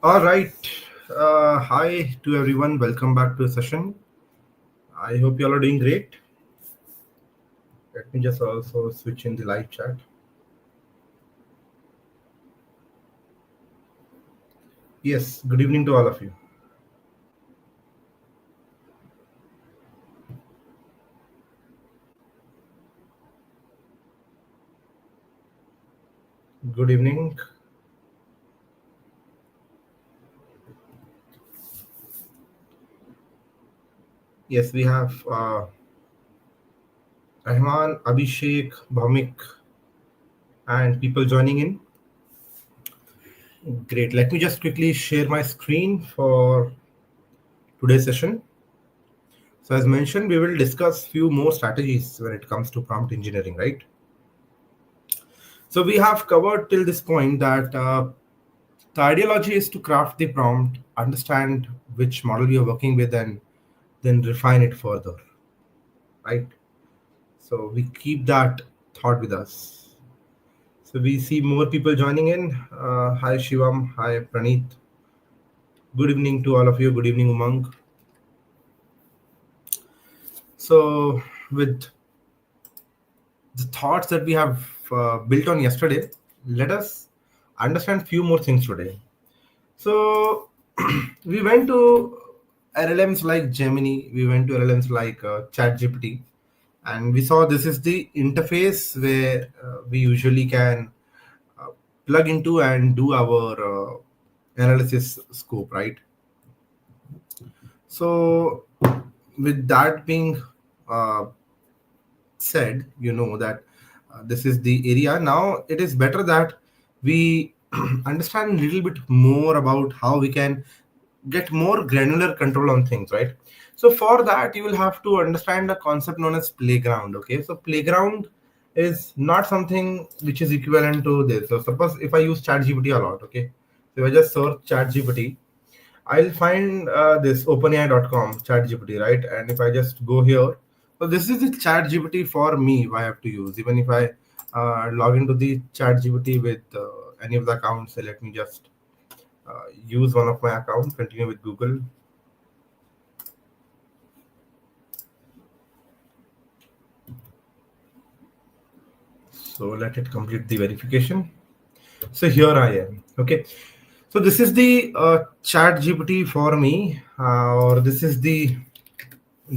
All right. Hi to everyone. Welcome back to the session. I hope you all are doing great. Let me just also switch in the live chat. Yes, good evening to all of you. Good evening. Yes, we have Rahman, Abhishek, Bhamik, and people joining in. Great. Let me just quickly share my screen for today's session. So as mentioned, we will discuss few more strategies when it comes to prompt engineering, right? So we have covered till this point that the ideology is to craft the prompt, understand which model we are working with, and then refine it further, right? So we keep that thought with us. So we see more people joining in. Hi Shivam, hi Praneeth. Good evening to all of you. Good evening, Umang. So with the thoughts that we have built on yesterday, let us understand few more things today. So we went to LLMs like Gemini, we went to LLMs like ChatGPT, and we saw this is the interface where we usually can uh, plug into and do our analysis scope, right? So with that being uh, said, you know that this is the area. Now it is better that we understand a little bit more about how we can get more granular control on things, right? So for that, you will have to understand a concept known as playground. Okay, so playground is not something which is equivalent to this. So suppose if I use ChatGPT a lot, okay, so if I just search ChatGPT, I'll find this openai.com ChatGPT, right? And if I just go here, so this is the ChatGPT for me. If I have to use, even if I log into the ChatGPT with any of the accounts, so let me just use one of my accounts, continue with Google. So let it complete the verification. So here I am. Okay. So this is the chat GPT for me, or this is the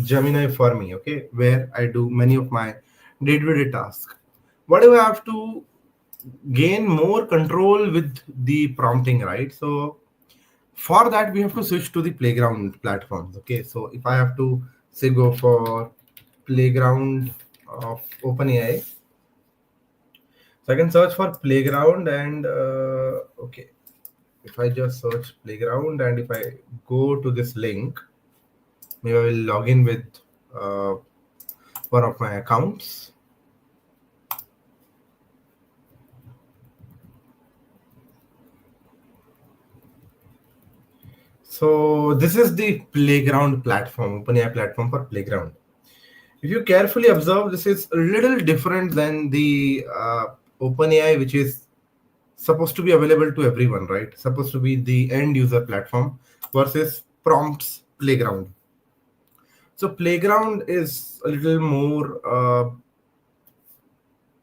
Gemini for me. Okay. Where I do many of my day-to-day tasks. What do I have to gain more control with the prompting, right? So for that, we have to switch to the playground platforms. Okay. So if I have to say go for playground of OpenAI, so I can search for playground and okay, if I just search playground and if I go to this link, maybe I will log in with uh, one of my accounts. So this is the playground platform, OpenAI platform for playground. If you carefully observe, this is a little different than the OpenAI, which is supposed to be available to everyone, right? Supposed to be the end user platform versus prompts playground. So playground is a little more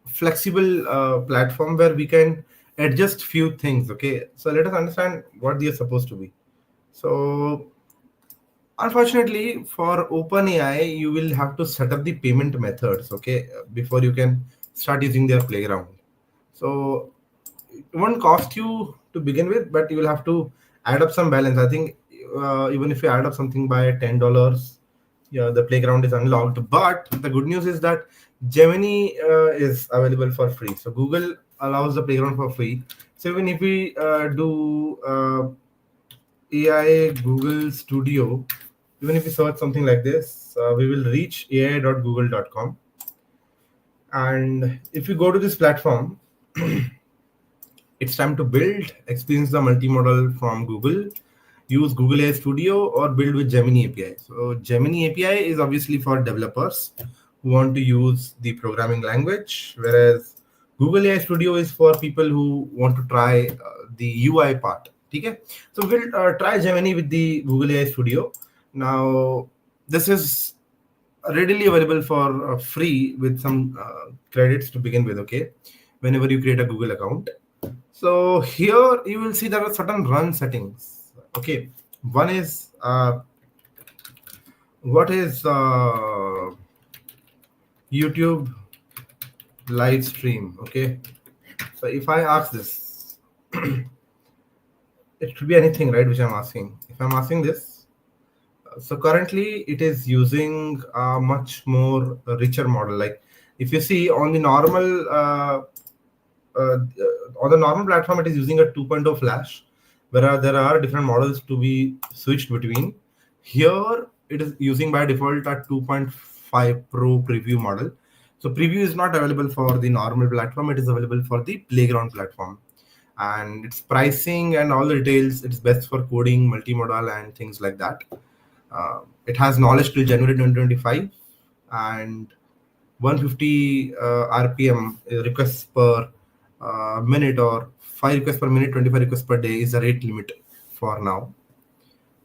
flexible platform where we can adjust few things. Okay, so let us understand what they are supposed to be. So unfortunately for OpenAI, you will have to set up the payment methods, okay, before you can start using their playground. So it won't cost you to begin with, but you will have to add up some balance. I think even if you add up something by $10, yeah, the playground is unlocked. But the good news is that Gemini is available for free. So Google allows the playground for free. So even if we do AI Google Studio, even if we search something like this, we will reach ai.google.com. And if you go to this platform, it's time to build, experience the multimodal from Google, use Google AI Studio, or build with Gemini API. So Gemini API is obviously for developers who want to use the programming language, whereas Google AI Studio is for people who want to try the UI part. Okay, so we'll try Gemini with the Google AI Studio. Now, this is readily available for free with some credits to begin with. Okay, whenever you create a Google account. So here you will see there are certain run settings. Okay, one is what is YouTube live stream. Okay, so if I ask this, it should be anything, right? Which I'm asking. If I'm asking this, so currently it is using a much more richer model. Like if you see on the normal platform, it is using a 2.0 flash, where there are different models to be switched between. Here it is using by default a 2.5 pro preview model. So preview is not available for the normal platform, it is available for the playground platform. And its pricing and all the details, it's best for coding, multimodal and things like that. It has knowledge till January 2025, and 150 RPM requests per minute, or 5 requests per minute, 25 requests per day is the rate limit for now.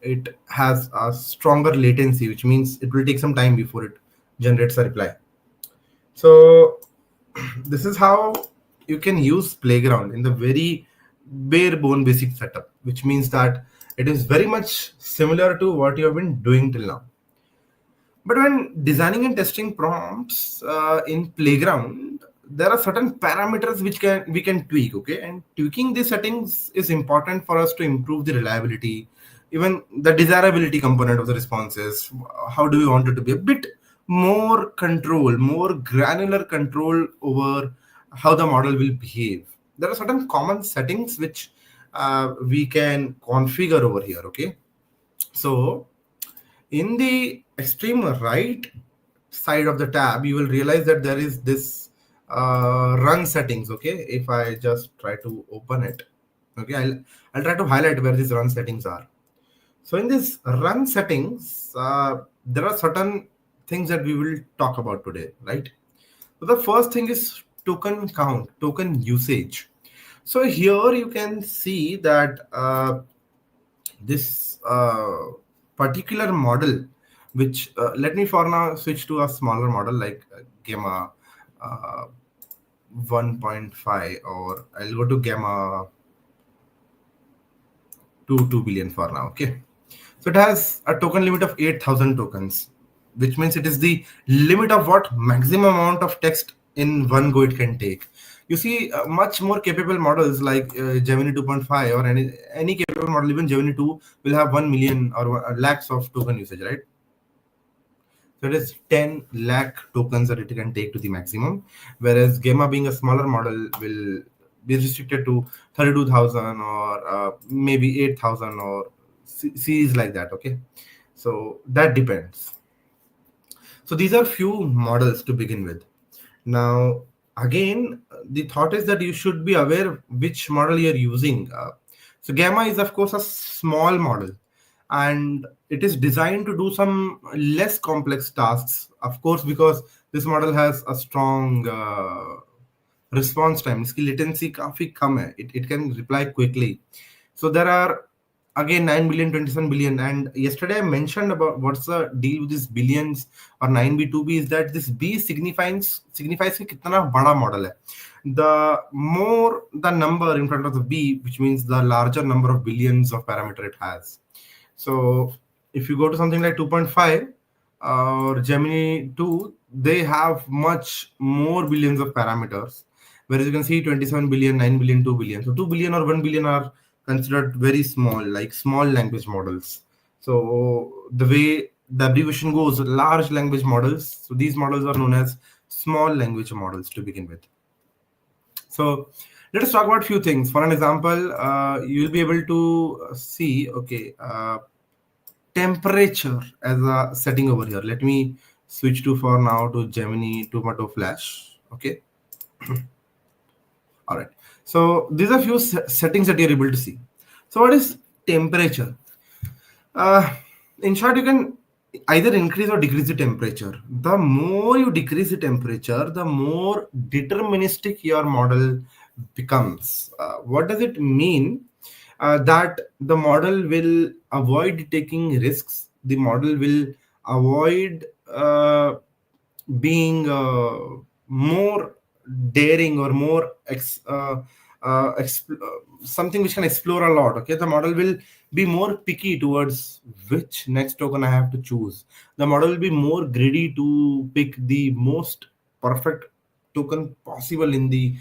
It has a stronger latency, which means it will take some time before it generates a reply. So this is how you can use Playground in the very bare bone basic setup, which means that it is very much similar to what you have been doing till now. But when designing and testing prompts in Playground, there are certain parameters which we can tweak. Okay, and tweaking these settings is important for us to improve the reliability, even the desirability component of the responses. How do we want it to be? A bit more control, more granular control over how the model will behave. There are certain common settings which we can configure over here. Okay, so in the extreme right side of the tab, you will realize that there is this run settings. Okay, if I just try to open it, okay, I'll try to highlight where these run settings are. So in this run settings, there are certain things that we will talk about today, right? So the first thing is token count, token usage. So here you can see that this particular model, which let me for now switch to a smaller model like Gamma 1.5, or I'll go to Gamma 2 billion for now. Okay, so it has a token limit of 8,000 tokens, which means it is the limit of what maximum amount of text in one go it can take. You see, much more capable models like Gemini 2.5 or any capable model, even Gemini 2 will have 1 million or lakhs of token usage, right? So it is 10 lakh tokens that it can take to the maximum, whereas Gamma, being a smaller model, will be restricted to 32,000 or maybe 8,000 or series like that. Okay, so that depends. So these are few models to begin with. Now, again, the thought is that you should be aware which model you're using. So Gamma is, of course, a small model, and it is designed to do some less complex tasks, of course, because this model has a strong response time. इसकी latency काफी कम है. It can reply quickly. So there are again 9 billion, 27 billion, and yesterday I mentioned about what's the deal with these billions or 9b 2b is that this b signifies कि कितना बड़ा model है. The more the number in front of the b, which means the larger number of billions of parameter it has. So if you go to something like 2.5 or Gemini 2, they have much more billions of parameters, whereas you can see 27 billion, 9 billion, 2 billion. So 2 billion or 1 billion are considered very small, like small language models. So the way the abbreviation goes, large language models. So these models are known as small language models to begin with. So let us talk about a few things. For an example, you'll be able to see, okay, temperature as a setting over here. Let me switch to for now to Gemini 2.0 Flash. Okay. All right. So these are few settings that you're able to see. So what is temperature? In short, you can either increase or decrease the temperature. The more you decrease the temperature, the more deterministic your model becomes. What does it mean? that the model will avoid taking risks. The model will avoid being more daring or more something which can explore a lot. Okay, the model will be more picky towards which next token I have to choose. The model will be more greedy to pick the most perfect token possible in the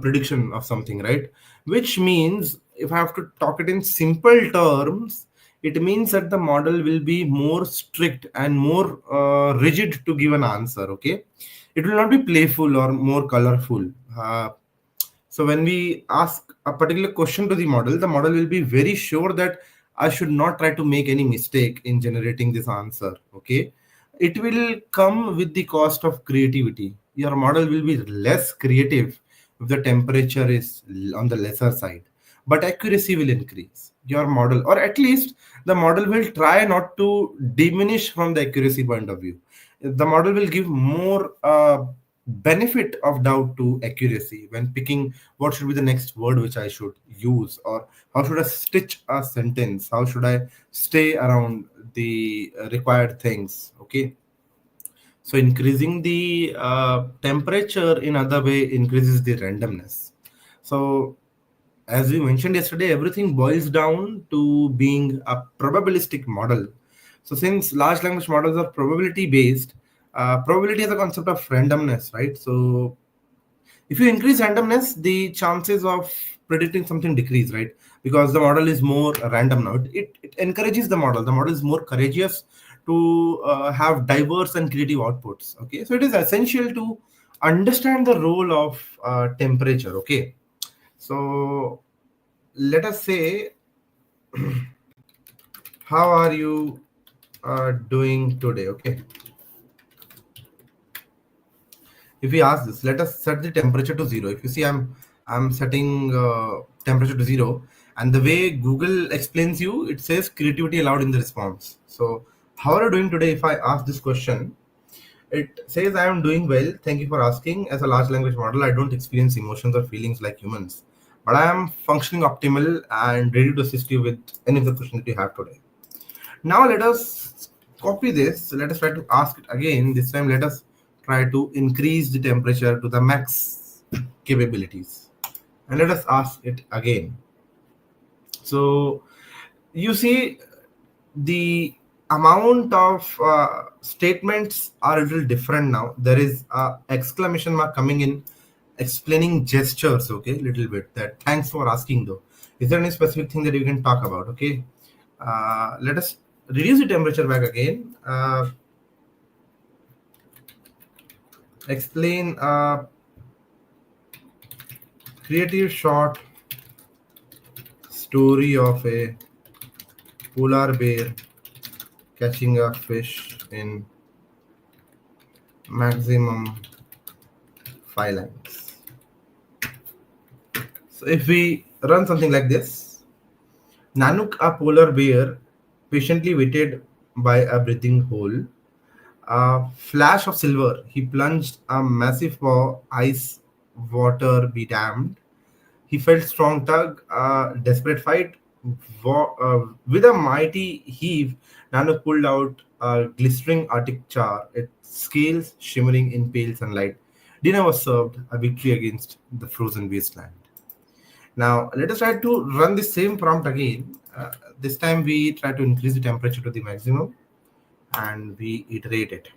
prediction of something, right? Which means, if I have to talk it in simple terms, it means that the model will be more strict and more rigid to give an answer. Okay, it will not be playful or more colorful. So when we ask a particular question to the model will be very sure that I should not try to make any mistake in generating this answer. Okay, it will come with the cost of creativity. Your model will be less creative if the temperature is on the lesser side, but accuracy will increase. Your model, or at least the model, will try not to diminish from the accuracy point of view. The model will give more benefit of doubt to accuracy when picking what should be the next word which I should use, or how should I stitch a sentence, how should I stay around the required things. Okay, so increasing the temperature in other way increases the randomness. So as we mentioned yesterday, everything boils down to being a probabilistic model. So since large language models are probability based, probability is a concept of randomness, right? So if you increase randomness, the chances of predicting something decrease, right? Because the model is more random now. It encourages the model. The model is more courageous to have diverse and creative outputs. Okay, so it is essential to understand the role of temperature. Okay, so let us say, how are you doing today? Okay, if we ask this, let us set the temperature to 0. If you see, I'm setting temperature to 0, and the way Google explains you, it says creativity allowed in the response. So how are you doing today? If I ask this question, it says I am doing well, thank you for asking. As a large language model, I don't experience emotions or feelings like humans, but I am functioning optimal and ready to assist you with any of the questions that you have today. Now let us copy this. Let us try to ask it again. This time let us try to increase the temperature to the max capabilities. And let us ask it again. So you see the amount of statements are a little different now. There is a exclamation mark coming in explaining gestures. Okay, little bit. That thanks for asking though. Is there any specific thing that you can talk about? Okay, let us reduce the temperature back again. Explain a creative short story of a polar bear catching a fish in maximum 5 lines. So if we run something like this, Nanook, a polar bear, patiently waited by a breathing hole. A flash of silver, he plunged a massive paw, ice, water be damned. He felt strong tug, a desperate fight. With a mighty heave, Nano pulled out a glistering Arctic char, its scales shimmering in pale sunlight. Dinner was served, a victory against the frozen wasteland. Now, let us try to run the same prompt again. This time we try to increase the temperature to the maximum and we iterate it.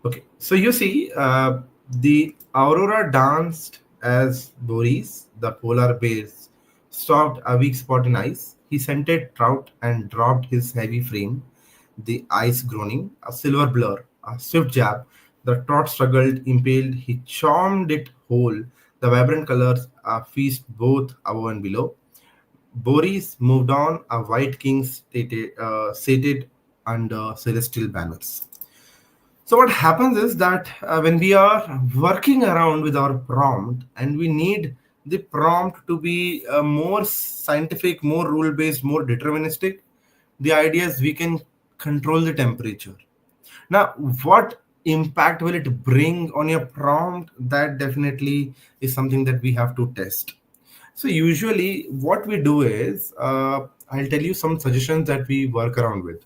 Okay, so you see, the Aurora danced as Boris, the polar bear, stalked a weak spot in ice. He scented trout and dropped his heavy frame, the ice groaning, a silver blur, a swift jab. The trout struggled, impaled, he charmed it whole. The vibrant colors feast both above and below. Boris moved on, a white king sated under celestial banners. So what happens is that when we are working around with our prompt and we need the prompt to be more scientific, more rule-based, more deterministic, the idea is we can control the temperature. Now, what impact will it bring on your prompt? That definitely is something that we have to test. So usually what we do is, I'll tell you some suggestions that we work around with.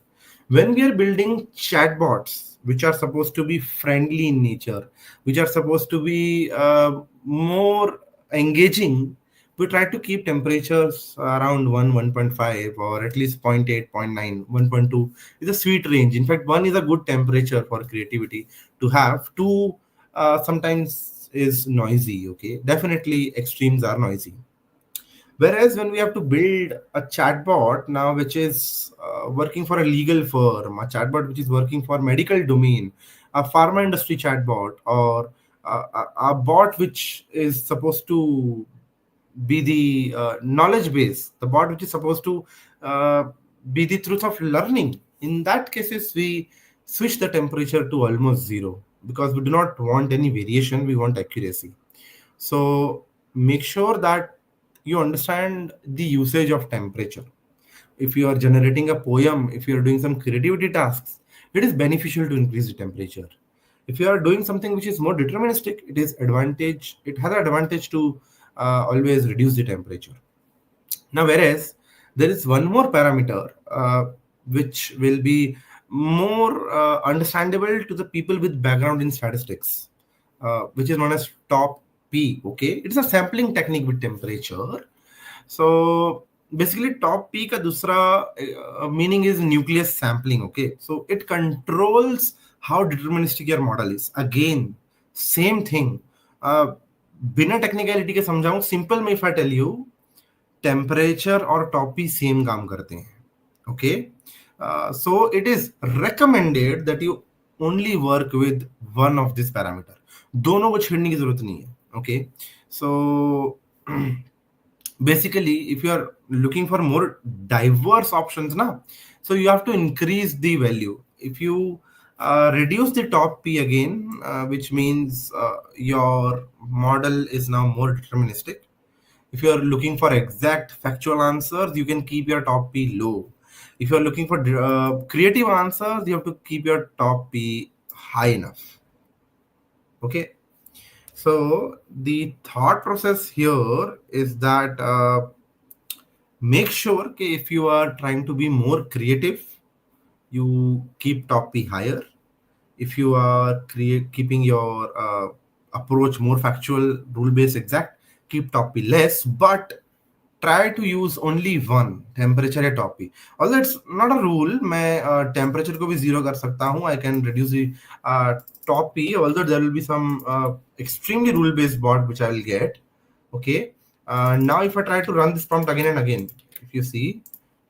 When we are building chatbots, which are supposed to be friendly in nature, which are supposed to be more engaging, we try to keep temperatures around 1, 1.5, or at least 0.8, 0.9, 1.2 is a sweet range. In fact, 1 is a good temperature for creativity to have. 2 sometimes is noisy, okay? Definitely extremes are noisy. Whereas when we have to build a chatbot now, which is working for a legal firm, a chatbot which is working for medical domain, a pharma industry chatbot, or a bot which is supposed to be the knowledge base, the bot which is supposed to uh, be the truth of learning. In that cases, we switch the temperature to almost zero because we do not want any variation. We want accuracy. So make sure that you understand the usage of temperature. If you are generating a poem, if you are doing some creativity tasks, it is beneficial to increase the temperature. If you are doing something which is more deterministic, it has an advantage to always reduce the temperature. Now, whereas there is one more parameter which will be more understandable to the people with background in statistics, which is known as top P. Okay, it's a sampling technique with temperature. So basically, top P ka dusra meaning is nucleus sampling. Okay, so it controls how deterministic your model is. Again, same thing. बिना technicality के समझाऊं simple में if I tell you temperature और top P same काम करते हैं okay so it is recommended that you only work with one of this parameter दोनों को छेड़ने की जरूरत नहीं है okay so basically if you are looking for more diverse options now, so you have to increase the value. If you reduce the top P again, which means your model is now more deterministic. If you are looking for exact factual answers, you can keep your top P low. If you are looking for creative answers, you have to keep your top P high enough. Okay. So the thought process here is that make sure that if you are trying to be more creative, you keep top P higher. If you are keeping your approach more factual, rule-based, exact, keep top P less, but try to use only one temperature या top P. Although it's not a rule, मैं temperature को भी zero कर सकता हूँ. I can reduce the top P. Although there will be some extremely rule-based bot which I will get. Okay. Now if I try to run this prompt again and again, if you see,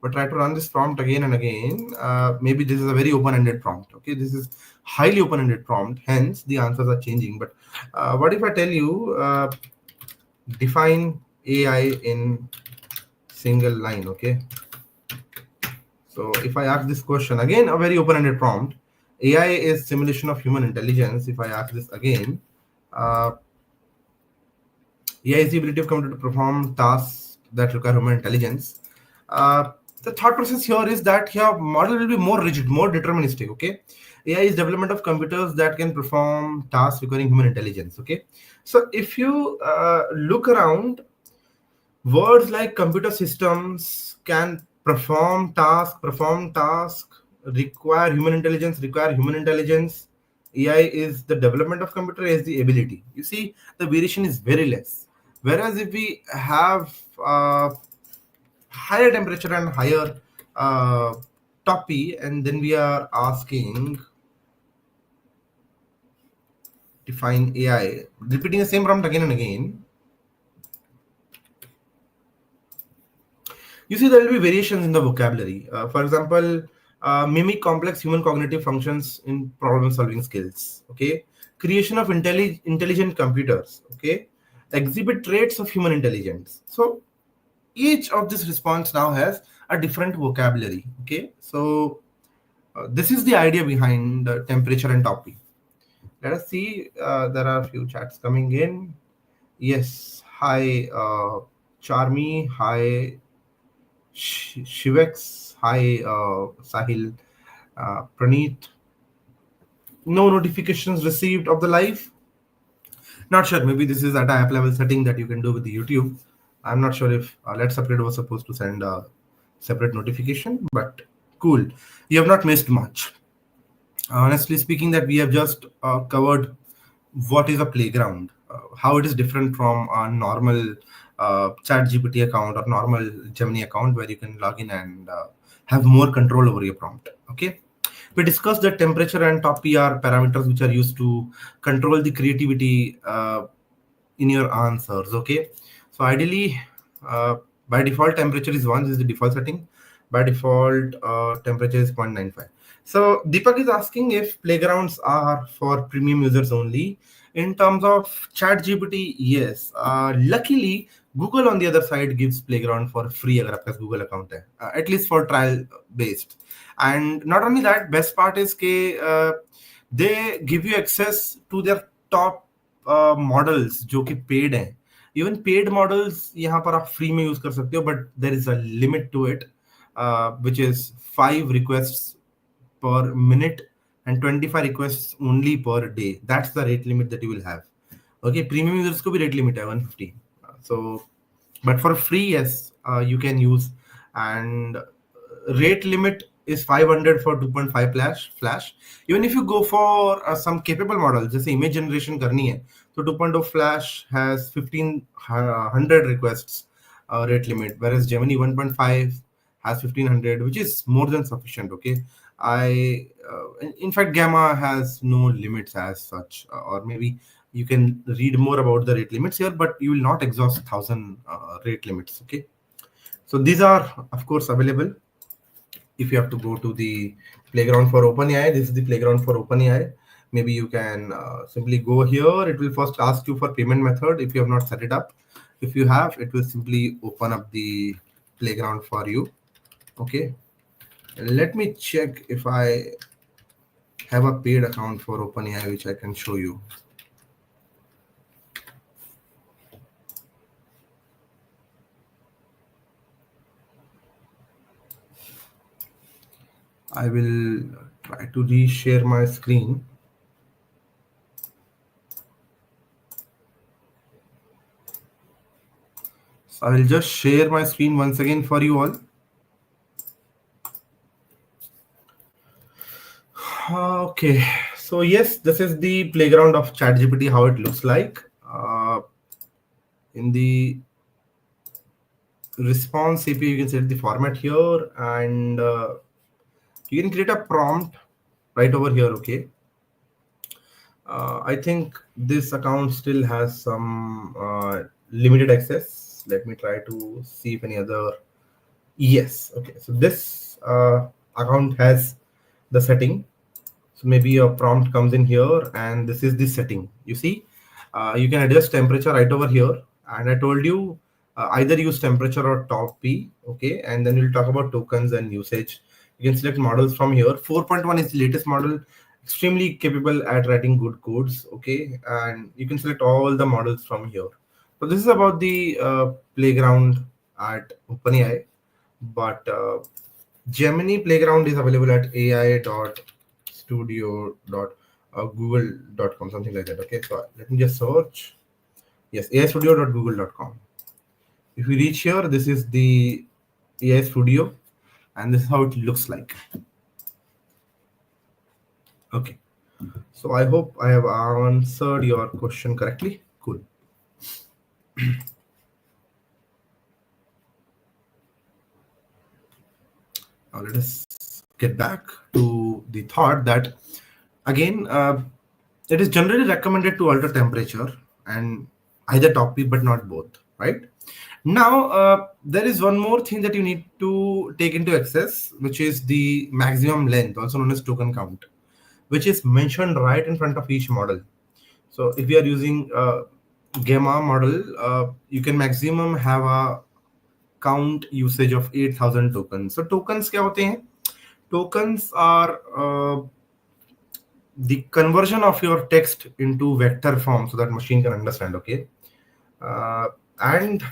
but try to run this prompt again and again, maybe this is a very open-ended prompt. Okay, this is highly open-ended prompt, hence the answers are changing. But what if I tell you define AI in single line? Okay, so if I ask this question again, a very open-ended prompt, AI is simulation of human intelligence. If I ask this again, AI is the ability of computer to perform tasks that require human intelligence. The thought process here is that your model will be more rigid, more deterministic. Okay, AI is development of computers that can perform tasks requiring human intelligence. Okay, so if you look around, words like computer systems can perform task, require human intelligence. AI is the development of computer is the ability. You see, the variation is very less. Whereas if we have higher temperature and higher top P, and then we are asking define AI, repeating the same prompt again and again, you see there will be variations in the vocabulary. For example, mimic complex human cognitive functions in problem solving skills. Okay, creation of intelligent computers. Okay, exhibit traits of human intelligence. So each of this response now has a different vocabulary. Okay, so this is the idea behind temperature and topic. Let us see. There are a few chats coming in. Yes, hi Charmi, hi Shivex, hi Sahil, Praneet. No notifications received of the live. Not sure. Maybe this is at a app level setting that you can do with the YouTube. I'm not sure if LetsUpgrade was supposed to send a separate notification, but cool. You have not missed much. Honestly speaking, that we have just covered what is a playground, how it is different from a normal ChatGPT account or normal Gemini account where you can log in and have more control over your prompt. Okay. We discussed the temperature and top PR parameters which are used to control the creativity in your answers. Okay, so ideally, by default temperature is 1. This is the default setting. By default temperature is 0.95. So Deepak is asking if playgrounds are for premium users only. In terms of ChatGPT, yes. Luckily, Google on the other side gives playground for free अगर आपका Google account है, at least for trial based. And not only that, best part is कि they give you access to their top models जो कि paid हैं. Even paid models यहाँ पर आप फ्री में यूज कर सकते हो, but there is a limit to it which is 5 requests per minute and 25 requests only per day. That's the rate limit that you will have. Okay, premium users को भी rate limit है 150. So, but for free, yes, you can use. And rate limit is 500 for 2.5 flash. Even if you go for some capable models, जैसे image generation करनी है, तो 2.0 flash has 1500 requests rate limit, whereas Gemini 1.5 has 1500, which is more than sufficient. Okay, in fact, Gamma has no limits as such, or maybe you can read more about the rate limits here, but you will not exhaust 1000 rate limits. Okay, so these are of course available. If you have to go to the playground for OpenAI, this is the playground for OpenAI. Maybe you can simply go here. It will first ask you for payment method if you have not set it up. If you have, it will simply open up the playground for you. Okay, let me check if I have a paid account for OpenAI, which I can show you. I will try to reshare my screen. So I will just share my screen once again for you all. Okay, so yes, this is the playground of ChatGPT, how it looks like. In the response API, you can set the format here, and you can create a prompt right over here. Okay, I think this account still has some limited access. Let me try to see if any other. Yes, okay, so this account has the setting. So maybe a prompt comes in here, and this is the setting. You see, you can adjust temperature right over here. And I told you either use temperature or top P. Okay, and then we'll talk about tokens and usage. You can select models from here. 4.1 is the latest model, extremely capable at writing good codes. Okay, and you can select all the models from here. So this is about the playground at OpenAI, but Gemini playground is available at ai.studio.google.com, something like that. Okay, so let me just search. Yes, aistudio.google.com. If we reach here, this is the AI Studio, and this is how it looks like. Okay, so I hope I have answered your question correctly. Cool. Now let us get back to the thought that again, it is generally recommended to alter temperature and either top P, but not both, right? Now, there is one more thing that you need to take into access, which is the maximum length, also known as token count, which is mentioned right in front of each model. So if you are using Gamma model, you can maximum have a count usage of 8,000 tokens. So tokens क्या होते हैं? Tokens are the conversion of your text into vector form so that machine can understand. Okay, and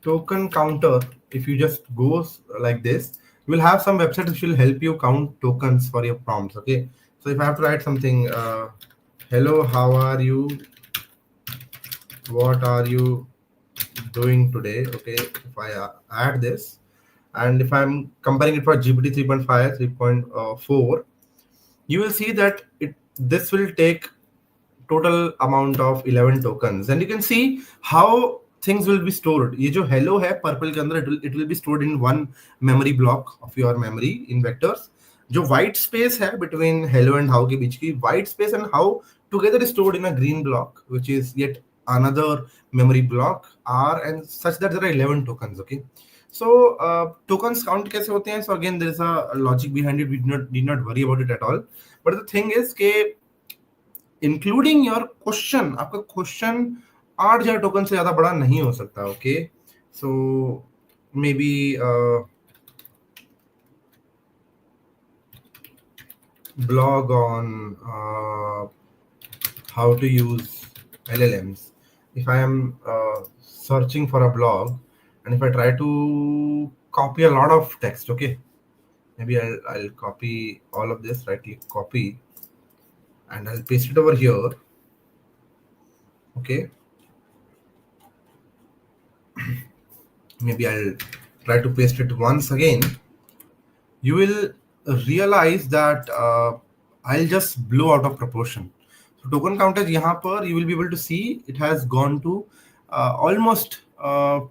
token counter, if you just go like this, you will have some website which will help you count tokens for your prompts. Okay, so if I have to write something, hello, how are you, what are you doing today, okay, if I add this, and if I'm comparing it for GPT 3.5, 3.4, you will see that this will take total amount of 11 tokens, and you can see how things will be stored. ये जो hello है purple के अंदर, it will be stored in one memory block of your memory in vectors. जो white space है between hello and how के बीच की white space and how together is stored in a green block, which is yet another memory block are, and such that there are 11 tokens. Okay, so tokens count कैसे होते हैं? So again, there is a logic behind it. We did not worry about it at all. But the thing is कि including your question, आपका question 8,000 token से ज्यादा बड़ा नहीं हो सकता. Okay, so may be blog on how to use LLMs. If I am searching for a blog and if I try to copy a lot of text, okay, maybe I'll copy all of this, right click copy, and I'll paste it over here. Okay, maybe I'll try to paste it once again. You will realize that I'll just blow out of proportion. So token count is यहाँ पर, you will be able to see it has gone to almost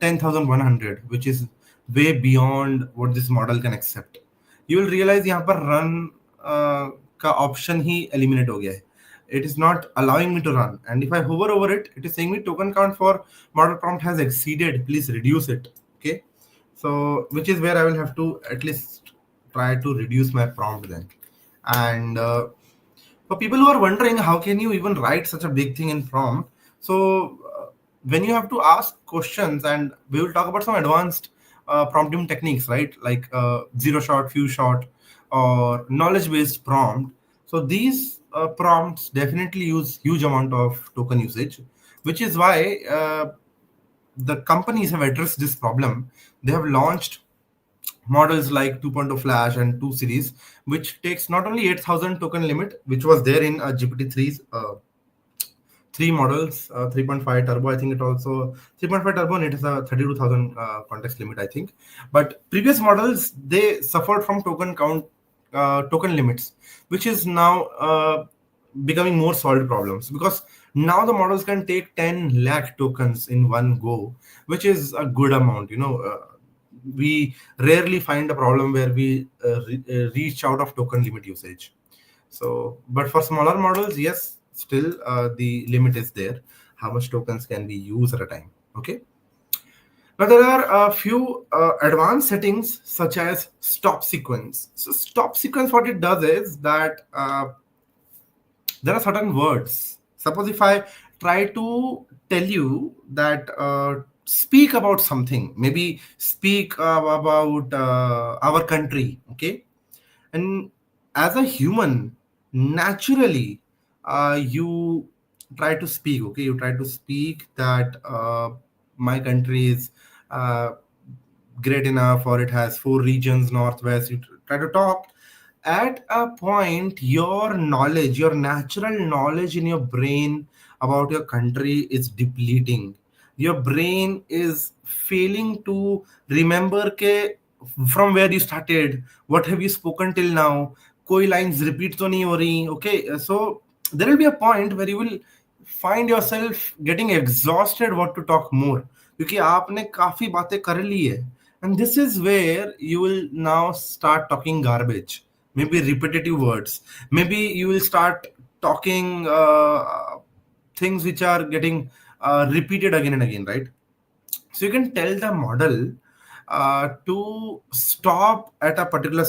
10,100, which is way beyond what this model can accept. You will realize यहाँ पर run का option ही eliminate हो गया है. It is not allowing me to run, and if I hover over it, it is saying me token count for model prompt has exceeded, please reduce it. Okay, so which is where I will have to at least try to reduce my prompt then. And for people who are wondering how can you even write such a big thing in prompt, so when you have to ask questions, and we will talk about some advanced prompting techniques, right, like zero shot, few shot, or knowledge based prompt. So these prompts definitely use huge amount of token usage, which is why the companies have addressed this problem. They have launched models like 2.0 Flash and 2 series, which takes not only 8,000 token limit, which was there in GPT-3's three models, 3.5 turbo, I think it also 3.5 turbo, and it has a 32,000 context limit, I think. But previous models, they suffered from token count, token limits, which is now becoming more solved problems, because now the models can take 10 lakh tokens in one go, which is a good amount. We rarely find a problem where we reach out of token limit usage. So, but for smaller models, yes, still the limit is there. How much tokens can we use at a time? Okay. Now there are a few advanced settings such as stop sequence. So stop sequence, what it does is that there are certain words. Suppose if I try to tell you that speak about something, maybe speak about our country, okay? And as a human, naturally, you try to speak, okay? You try to speak that my country is great enough, or it has 4 regions, northwest. You try to talk. At a point, your knowledge, your natural knowledge in your brain about your country is depleting. Your brain is failing to remember ke from where you started, what have you spoken till now, koi lines repeat to nahi ho rahi. Okay, so there will be a point where you will find yourself getting exhausted what to talk more, क्योंकि आपने काफी बातें कर ली है. And this is where you will now start talking garbage, maybe repetitive words. Maybe you will start talking things which are getting repeated again and again, right? So you can tell the model to stop at a particular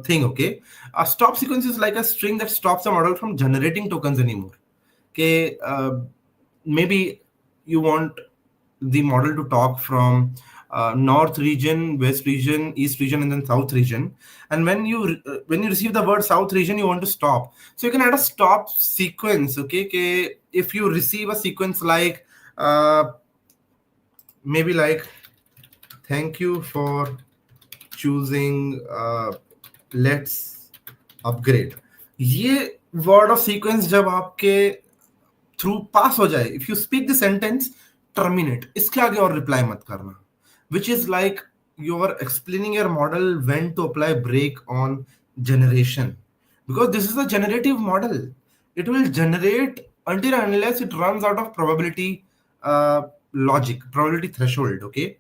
thing, okay? A stop sequence is like a string that stops the model from generating tokens anymore. Okay, maybe you want the model to talk from north region, west region, east region, and then south region. And when you receive the word south region, you want to stop. So you can add a stop sequence. Okay, if you receive a sequence like maybe like thank you for choosing let's upgrade. ये word of sequence जब आपके through pass हो जाए, if you speak the sentence terminate, इसके आगे और reply मत करना, which is like you are explaining your model when to apply break on generation, because this is a generative model. It will generate until and unless it runs out of probability logic, probability threshold. Okay,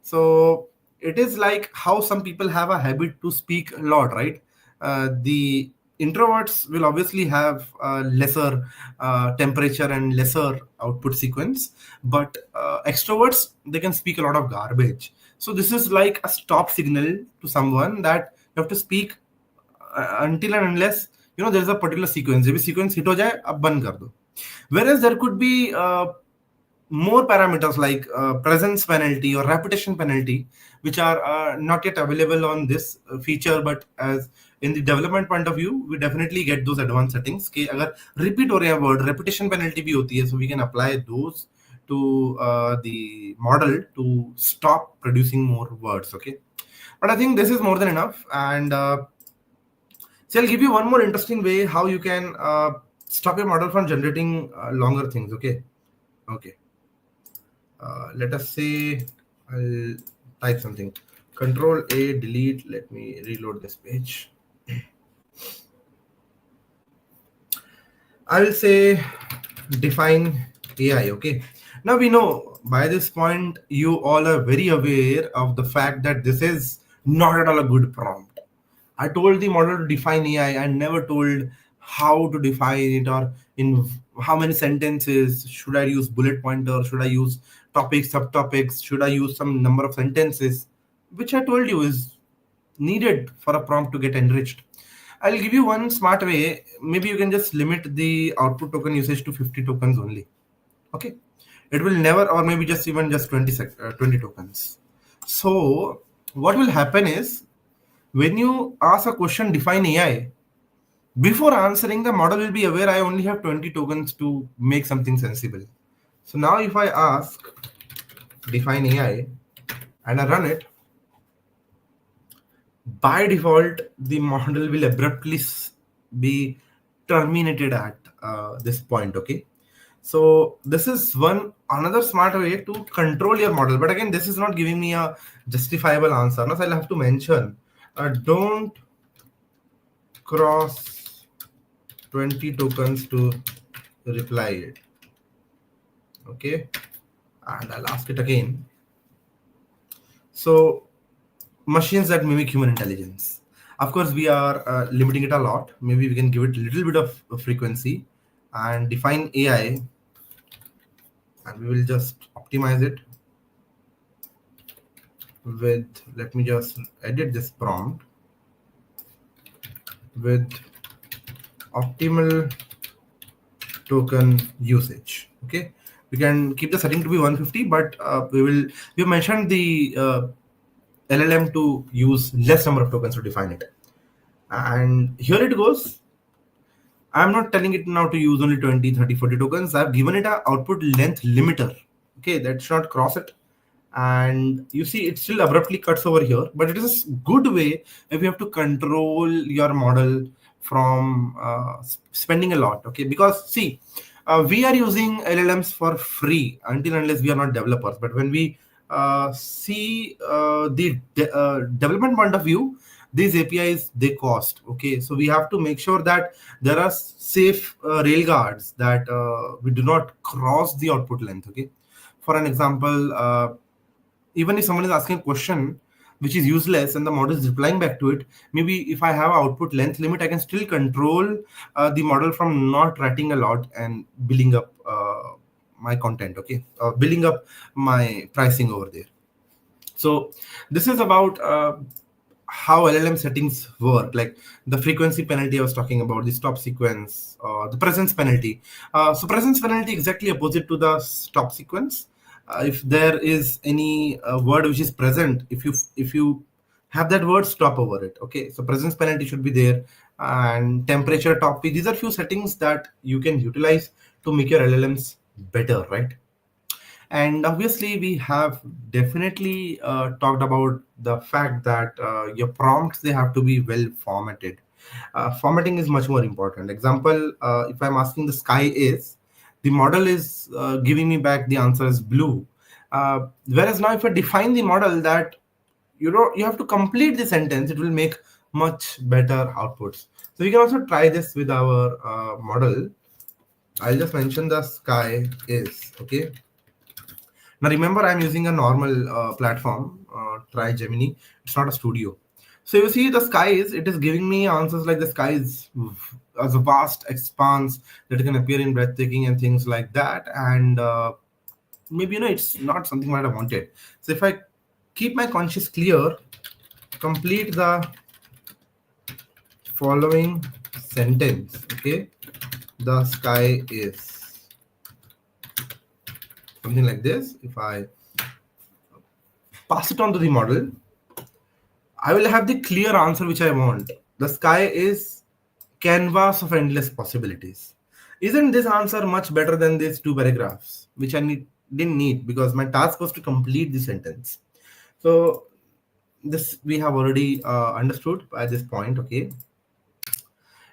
so it is like how some people have a habit to speak a lot, right? The introverts will obviously have lesser temperature and lesser output sequence, but extroverts, they can speak a lot of garbage. So this is like a stop signal to someone that you have to speak until and unless there is a particular sequence. जब भी sequence hit हो जाए अब बंद कर दो. Whereas there could be more parameters like presence penalty or repetition penalty, which are not yet available on this feature, but as in the development point of view, we definitely get those advanced settings कि अगर repeat हो रहे हैं word, repetition penalty भी होती है, so we can apply those to the model to stop producing more words. Okay, but I think this is more than enough, and so I'll give you one more interesting way how you can stop your model from generating longer things. Okay. Let us say I'll type something. Control A, delete. Let me reload this page. I will say define AI. Okay. Now we know by this point you all are very aware of the fact that this is not at all a good prompt. I told the model to define AI. I never told how to define it or in how many sentences. Should I use bullet pointer? Should I use topics, subtopics? Should I use some number of sentences? Which I told you is needed for a prompt to get enriched. I'll give you one smart way. Maybe you can just limit the output token usage to 50 tokens only. Okay. It will never, or maybe just even just 20 tokens. So what will happen is, when you ask a question, define AI, before answering, the model will be aware I only have 20 tokens to make something sensible. So now if I ask define AI and I run it, by default, the model will abruptly be terminated at this point. Okay. So this is another smart way to control your model. But again, this is not giving me a justifiable answer. Now, so I'll have to mention, don't cross 20 tokens to reply it. Okay, and I'll ask it again. So machines that mimic human intelligence, of course we are limiting it a lot. Maybe we can give it a little bit of frequency and define AI, and we will just optimize it with, let me just edit this prompt with optimal token usage. Okay, we can keep the setting to be 150, but we mentioned the LLM to use less number of tokens to define it. And here it goes. I'm not telling it now to use only 20, 30, 40 tokens. I've given it an output length limiter. Okay, that should not cross it. And you see it still abruptly cuts over here, but it is a good way if you have to control your model from spending a lot. Okay, because see, we are using LLMs for free until unless we are not developers. But when we see the development point of view, these APIs, they cost. Okay, so we have to make sure that there are safe rail guards that we do not cross the output length. Okay, for an example, even if someone is asking a question which is useless and the model is replying back to it, maybe if I have an output length limit, I can still control the model from not writing a lot and building up my content. Okay, building up my pricing over there. So this is about how LLM settings work, like the frequency penalty I was talking about, the stop sequence, the presence penalty. So presence penalty exactly opposite to the stop sequence. If there is any word which is present, if you have that word, stop over it. Okay, so presence penalty should be there, and temperature, top P. These are few settings that you can utilize to make your LLMs better, right? And obviously, we have definitely talked about the fact that your prompts, they have to be well formatted. Formatting is much more important. Example, if I'm asking the sky is, the model is giving me back the answer is blue. Whereas now if I define the model that you have to complete the sentence, it will make much better outputs. So we can also try this with our model. I'll just mention the sky is okay. Now remember, I'm using a normal platform. Try Gemini. It's not a studio. So you see the skies, it is giving me answers like the sky is as a vast expanse that can appear in breathtaking and things like that. And maybe it's not something that I wanted. So if I keep my conscience clear, complete the following sentence. Okay, the sky is something like this. If I pass it on to the model, I will have the clear answer which I want. The sky is canvas of endless possibilities. Isn't this answer much better than these two paragraphs, which didn't need because my task was to complete the sentence? So this we have already understood by this point. Okay.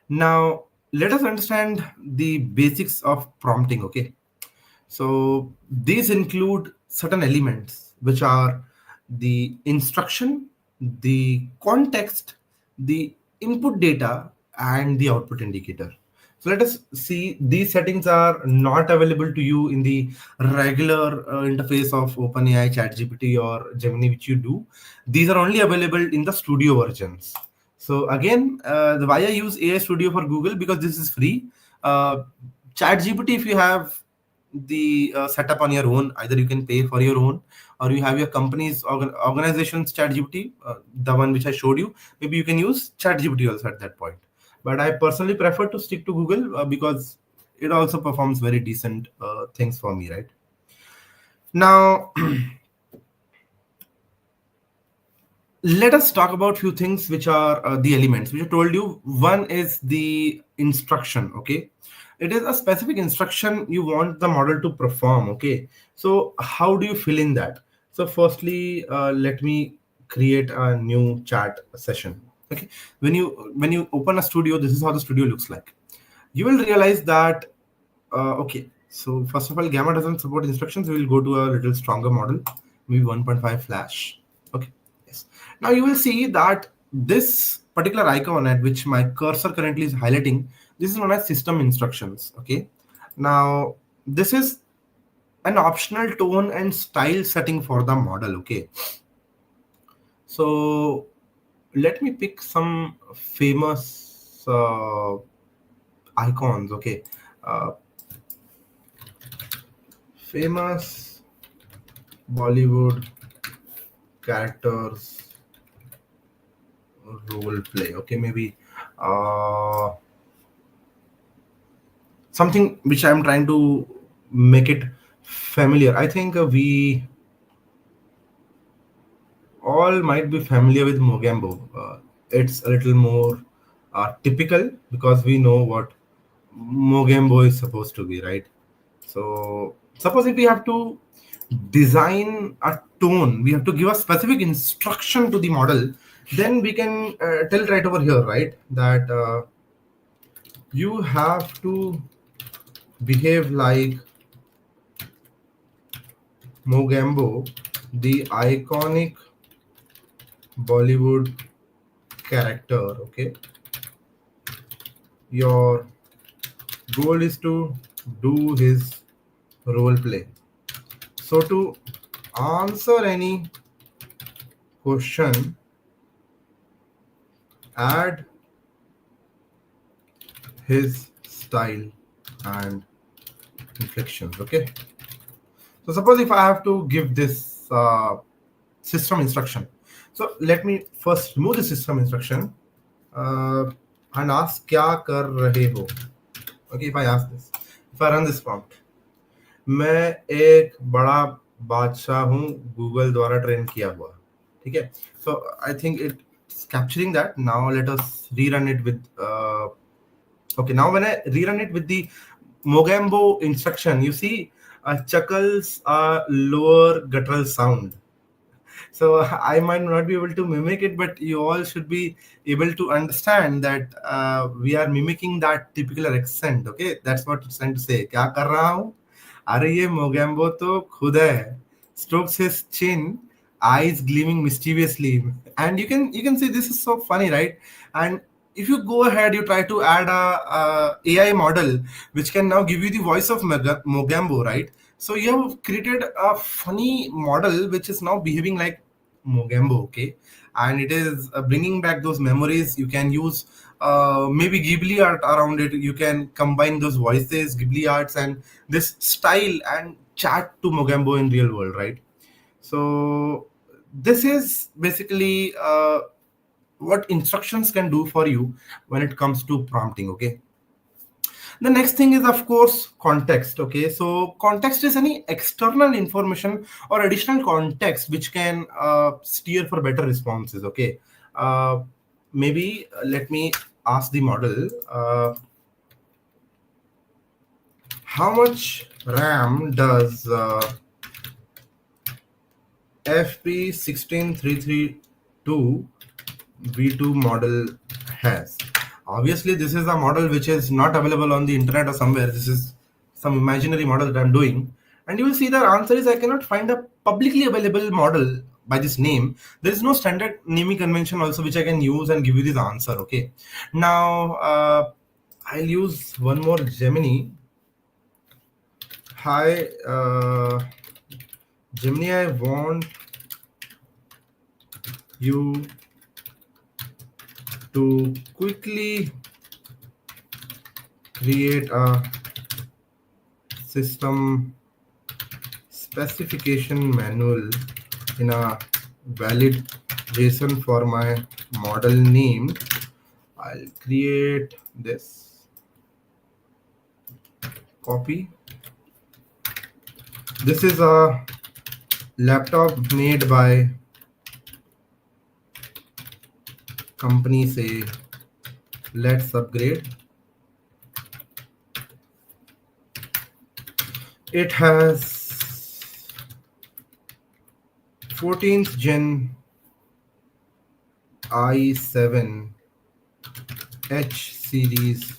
Now let us understand the basics of prompting. Okay. So these include certain elements which are the instruction, the context, the input data, and the output indicator. So let us see, these settings are not available to you in the regular interface of OpenAI, ChatGPT, or Gemini, which you do. These are only available in the studio versions. So again, the why I use AI Studio for Google, because this is free. ChatGPT, if you have the setup on your own, either you can pay for your own, or you have your company's organization's ChatGPT, the one which I showed you, maybe you can use ChatGPT also at that point. But I personally prefer to stick to Google because it also performs very decent things for me, right? Now let us talk about few things which are the elements which I told you. One is the instruction. Okay, it is a specific instruction you want the model to perform. Okay, so how do you fill in that? So firstly, let me create a new chat session. Okay, when you open a studio, this is how the studio looks like. You will realize that okay, so first of all, Gamma doesn't support instructions. We will go to a little stronger model, maybe 1.5 flash. Okay, yes. Now you will see that this particular icon at which my cursor currently is highlighting, this is known as system instructions. Okay, now this is an optional tone and style setting for the model. Okay, so let me pick some famous icons. Okay, uh, famous Bollywood characters role play. Okay, maybe uh, something which I'm trying to make it familiar. I think we all might be familiar with Mogambo. It's a little more typical because we know what Mogambo is supposed to be, right? So suppose if we have to design a tone, we have to give a specific instruction to the model, then we can tell right over here, right, that you have to behave like Mogambo, the iconic Bollywood character. Okay, your goal is to do his role play. So to answer any question, add his style and inflections. Okay, so suppose if I have to give this system instruction, so let me first remove the system instruction and ask kya kar rahe ho. Okay, if I ask this, if I run this prompt, मैं एक बड़ा बादशाह हूँ Google द्वारा train किया हुआ. ठीक है, so I think it's capturing that. Now let us rerun it with okay, now when I rerun it with the Mogambo instruction, you see chuckles a lower guttural sound. So I might not be able to mimic it, but you all should be able to understand that we are mimicking that typical accent. Okay, that's what it's trying to say. क्या कर रहा हूँ? अरे ये मोगैम्बो तो खुद है. Strokes his chin, eyes gleaming mischievously, and you can see this is so funny, right? And if you go ahead, you try to add a AI model which can now give you the voice of Mogambo, right? So you have created a funny model which is now behaving like Mogambo, okay? And it is bringing back those memories. You can use maybe Ghibli art around it. You can combine those voices, Ghibli arts, and this style and chat to Mogambo in real world, right? So this is basically what instructions can do for you when it comes to prompting. Okay, the next thing is of course context. Okay, so context is any external information or additional context which can steer for better responses. Okay, maybe let me ask the model how much RAM does FP16332 V2 model has. Obviously, this is a model which is not available on the internet or somewhere. This is some imaginary model that I'm doing. And you will see the answer is I cannot find a publicly available model by this name. There is no standard naming convention also which I can use and give you this answer. Okay. Now, I'll use one more Gemini. Hi, Gemini, I want you to quickly create a system specification manual in a valid JSON for my model name. I'll create this, copy. This is a laptop made by company, say LetsUpgrade. It has 14th gen i7 H series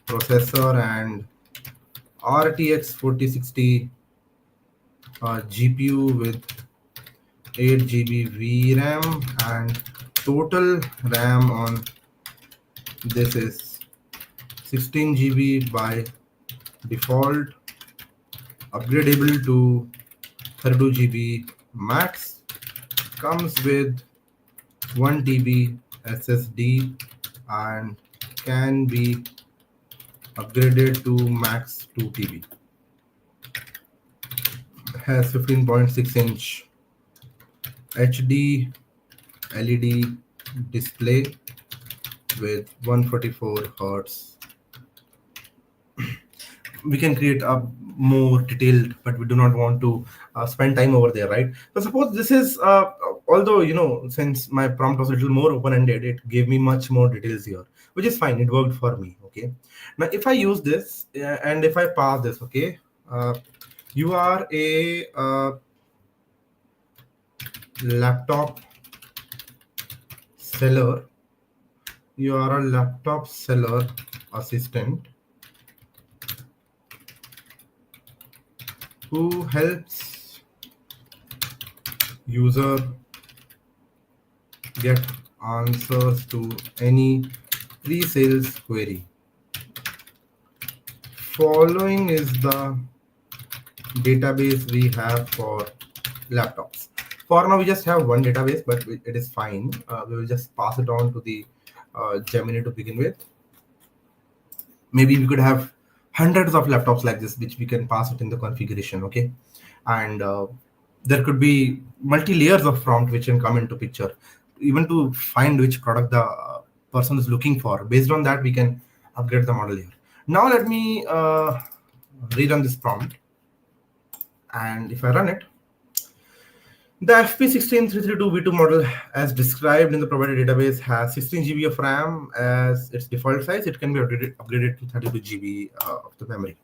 processor and RTX 4060 GPU with 8 GB VRAM, and total RAM on this is 16 GB by default, upgradable to 32 GB max, comes with 1 TB SSD and can be upgraded to max 2 TB. Has 15.6-inch HD LED display with 144 Hertz. We can create a more detailed, but we do not want to spend time over there, right? So suppose this is, although, since my prompt was a little more open-ended, it gave me much more details here, which is fine. It worked for me. Okay. Now, if I use this and if I pass this, okay, you are a laptop seller. You are a laptop seller assistant who helps user get answers to any pre-sales query. Following is the database we have for laptops. For now, we just have one database, but it is fine. We will just pass it on to the Gemini to begin with. Maybe we could have hundreds of laptops like this, which we can pass it in the configuration. Okay, and there could be multi layers of prompt which can come into picture, even to find which product the person is looking for. Based on that, we can upgrade the model here. Now let me rerun this prompt, and if I run it, the FP16332 V2 model, as described in the provided database, has 16 GB of RAM as its default size. It can be upgraded to 32 GB of the memory.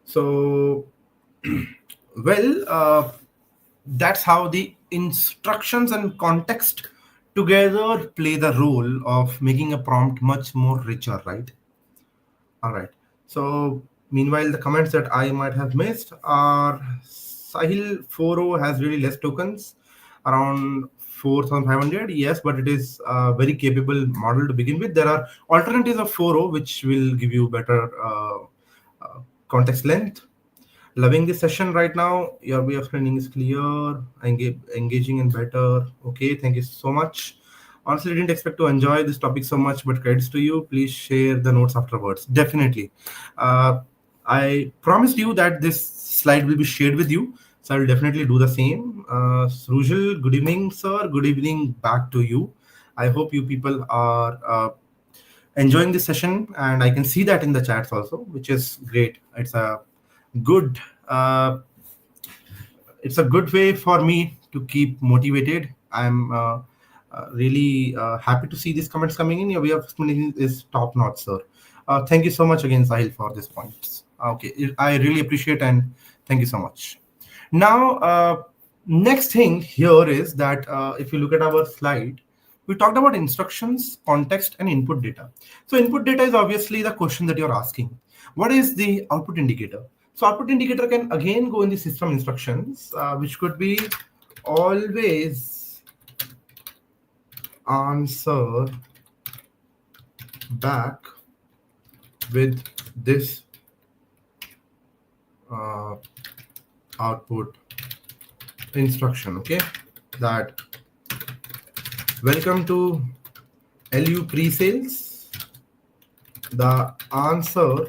So, well, that's how the instructions and context together play the role of making a prompt much more richer, right? All right. So meanwhile, the comments that I might have missed are Sahil 40 has really less tokens, around 4,500. Yes, but it is a very capable model to begin with. There are alternatives of 40 which will give you better context length. Loving this session right now. Your way of learning is clear, engaging and better. Okay, thank you so much. Honestly, didn't expect to enjoy this topic so much, but credits to you. Please share the notes afterwards. Definitely. Uh, I promised you that this slide will be shared with you, so I will definitely do the same. Srujal, good evening, sir. Good evening back to you. I hope you people are enjoying this session, and I can see that in the chats also, which is great. Good uh, it's a good way for me to keep motivated. I'm really happy to see these comments coming in. Your way of explaining is top notch, sir. Thank you so much again, Sahil, for these points. Okay, I really appreciate, and thank you so much. Now, next thing here is that if you look at our slide, we talked about instructions, context, and input data. So input data is obviously the question that you're asking. What is the output indicator? So output indicator can again go in the system instructions, which could be always answer back with this uh, output instruction. Okay, that welcome to LU pre-sales. The answer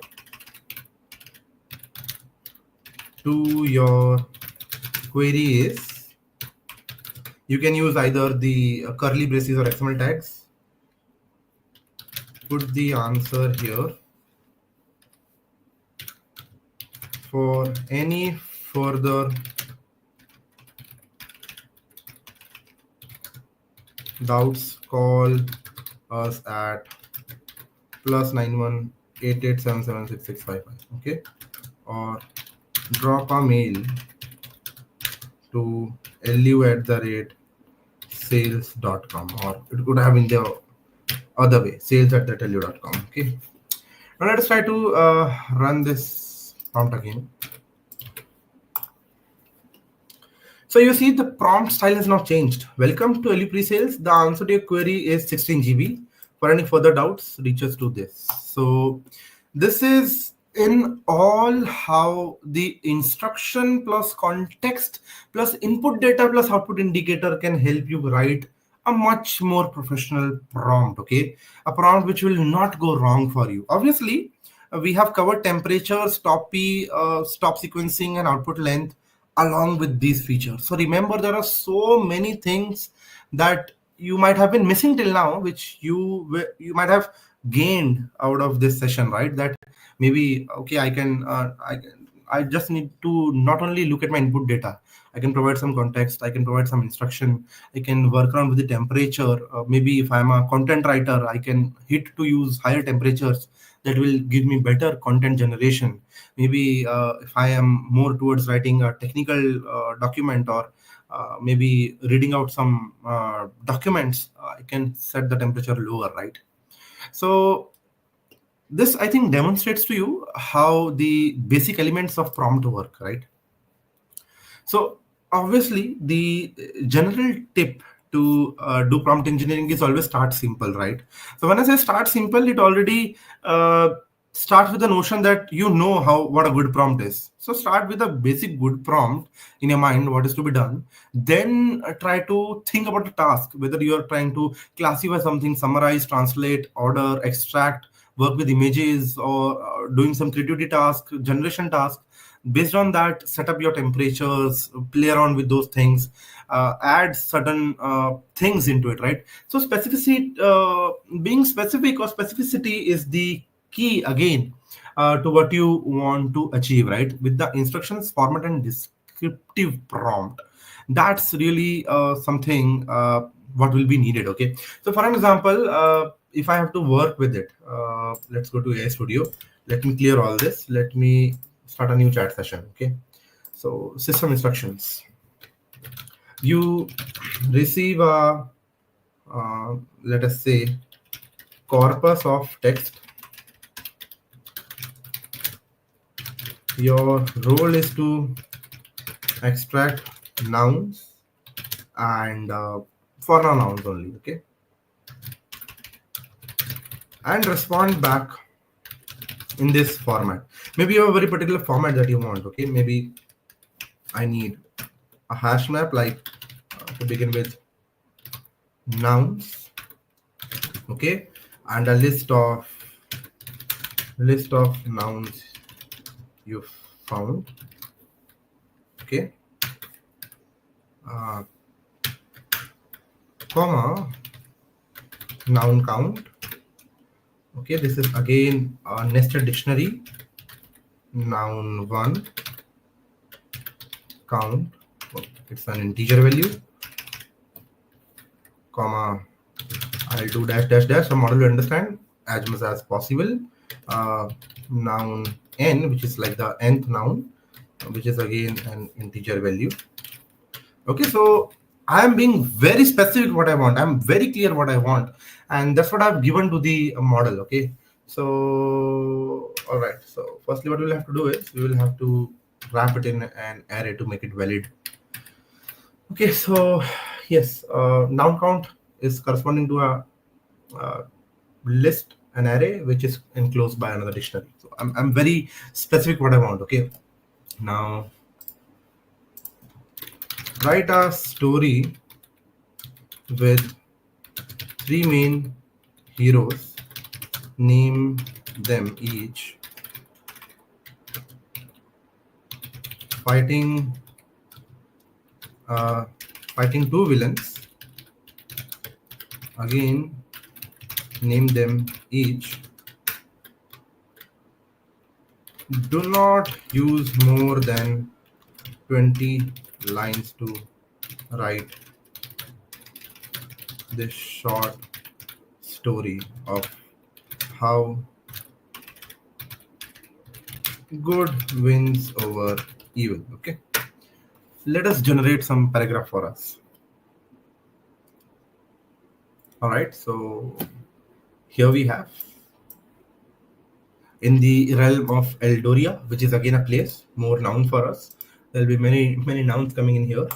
to your query is, you can use either the curly braces or XML tags. Put the answer here. For any further doubts, call us at +9188776655. Okay, or drop a mail to lu@sales.com, or it could have in the other way, sales@lu.com. Okay, now let us try to run this prompt again. So you see the prompt style has not changed. Welcome to LU pre-sales. The answer to your query is 16 GB. For any further doubts, reach us to this. So this is in all how the instruction plus context plus input data plus output indicator can help you write a much more professional prompt. Okay, a prompt which will not go wrong for you. Obviously, we have covered temperature, stop stop sequencing, and output length along with these features. So remember, there are so many things that you might have been missing till now, which you might have gained out of this session, right? That maybe, okay, I just need to not only look at my input data. I can provide some context, I can provide some instruction, I can work around with the temperature. Maybe if I'm a content writer, I can hit to use higher temperatures that will give me better content generation. Maybe if I am more towards writing a technical document, or maybe reading out some documents, I can set the temperature lower, right? So this, I think, demonstrates to you how the basic elements of prompt work, right? So obviously, the general tip to do prompt engineering is always start simple, right? So when I say start simple, it already starts with the notion that you know what a good prompt is. So start with a basic good prompt in your mind, what is to be done. Then try to think about the task, whether you are trying to classify something, summarize, translate, order, extract, work with images, or doing some creativity task, generation task. Based on that, set up your temperatures, play around with those things, add certain things into it, right? So specificity, being specific, or specificity is the key again to what you want to achieve, right? With the instructions, format, and descriptive prompt, that's really something what will be needed. Okay, so for an example, if I have to work with it, let's go to AI Studio. Let me clear all this. Let me start a new chat session. Okay, so system instructions. you receive a let us say corpus of text. Your role is to extract nouns and for nouns only, okay, and respond back in this format. Maybe you have a very particular format that you want, okay. Maybe I need a hash map, like to begin with nouns, okay, and a list of nouns you found, okay, comma noun count, okay. This is again a nested dictionary, noun 1 count, it's an integer value, comma I'll do dash dash dash, the model will understand as much as possible, noun n, which is like the nth noun, which is again an integer value, okay. So I am being very specific what I want, I'm very clear what I want, and that's what I've given to the model, okay. So all right, so firstly what we'll have to do is we will have to wrap it in an array to make it valid, okay. So yes, noun count is corresponding to a list, an array which is enclosed by another dictionary. So I'm very specific what I want, okay. Now write a story with 3 main heroes, name them each, fighting 2 villains, again name them each, do not use more than 20 lines to write this short story of how good wins over evil, okay. Let us generate some paragraph for us. All right, so here we have, in the realm of Eldoria, which is again a place, more noun for us. There'll be many nouns coming in here.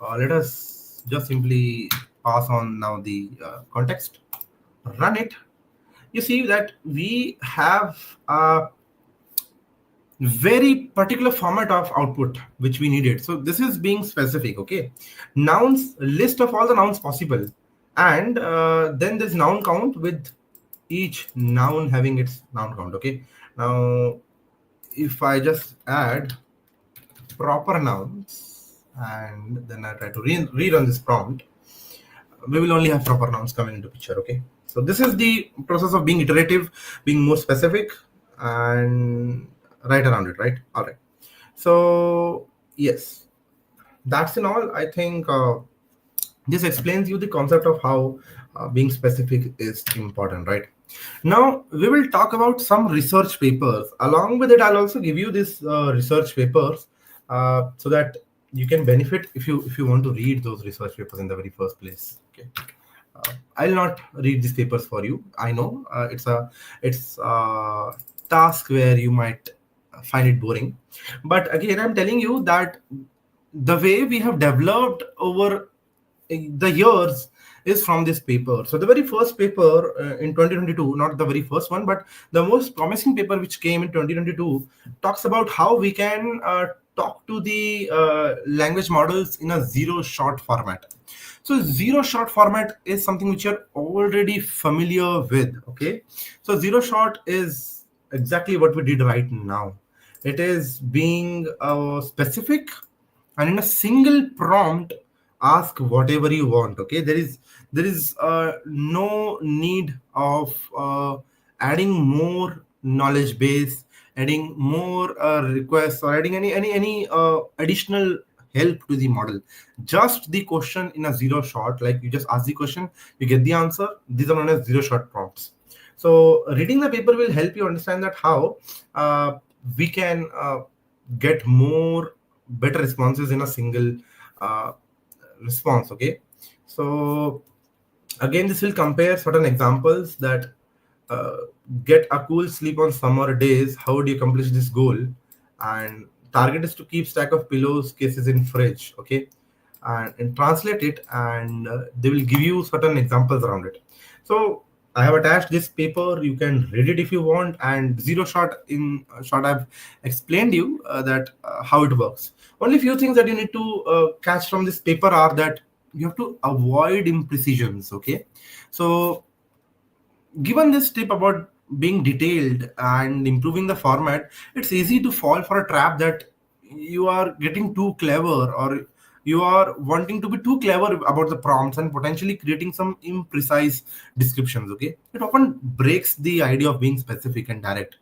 Let us just simply pass on now the context, run it. You see that we have a very particular format of output which we needed. So this is being specific, okay. Nouns, list of all the nouns possible, and then there's noun count with each noun having its noun count, okay. Now if I just add proper nouns and then I try to rerun this prompt, we will only have proper nouns coming into picture, okay. So this is the process of being iterative, being more specific, and right around it, right? All right, so yes, that's in all. I think this explains you the concept of how being specific is important, right? Now we will talk about some research papers. Along with it, I'll also give you this research papers so that you can benefit if you want to read those research papers in the very first place, okay. I'll not read these papers for you. I know it's a task where you might find it boring, but again I'm telling you that the way we have developed over the years is from this paper. So the very first paper in 2022, not the very first one, but the most promising paper which came in 2022 talks about how we can talk to the language models in a zero shot format. So zero shot format is something which you're already familiar with, okay. So zero shot is exactly what we did right now. It is being specific, and in a single prompt ask whatever you want, okay. There is no need of adding more knowledge base, adding more requests, or adding any additional help to the model. Just the question in a zero shot, like you just ask the question, you get the answer. These are known as zero shot prompts. So reading the paper will help you understand that how we can get more better responses in a single response. Okay, so again, this will compare certain examples that uh, get a cool sleep on summer days. How do you accomplish this goal? And target is to keep stack of pillows cases in fridge. Okay, and translate it, and they will give you certain examples around it. So I have attached this paper. You can read it if you want. And zero shot, in short, I've explained you that how it works. Only few things that you need to catch from this paper are that you have to avoid imprecisions. Okay, so given this tip about being detailed and improving the format, it's easy to fall for a trap that you are getting too clever, or you are wanting to be too clever about the prompts and potentially creating some imprecise descriptions. Okay, it often breaks the idea of being specific and direct.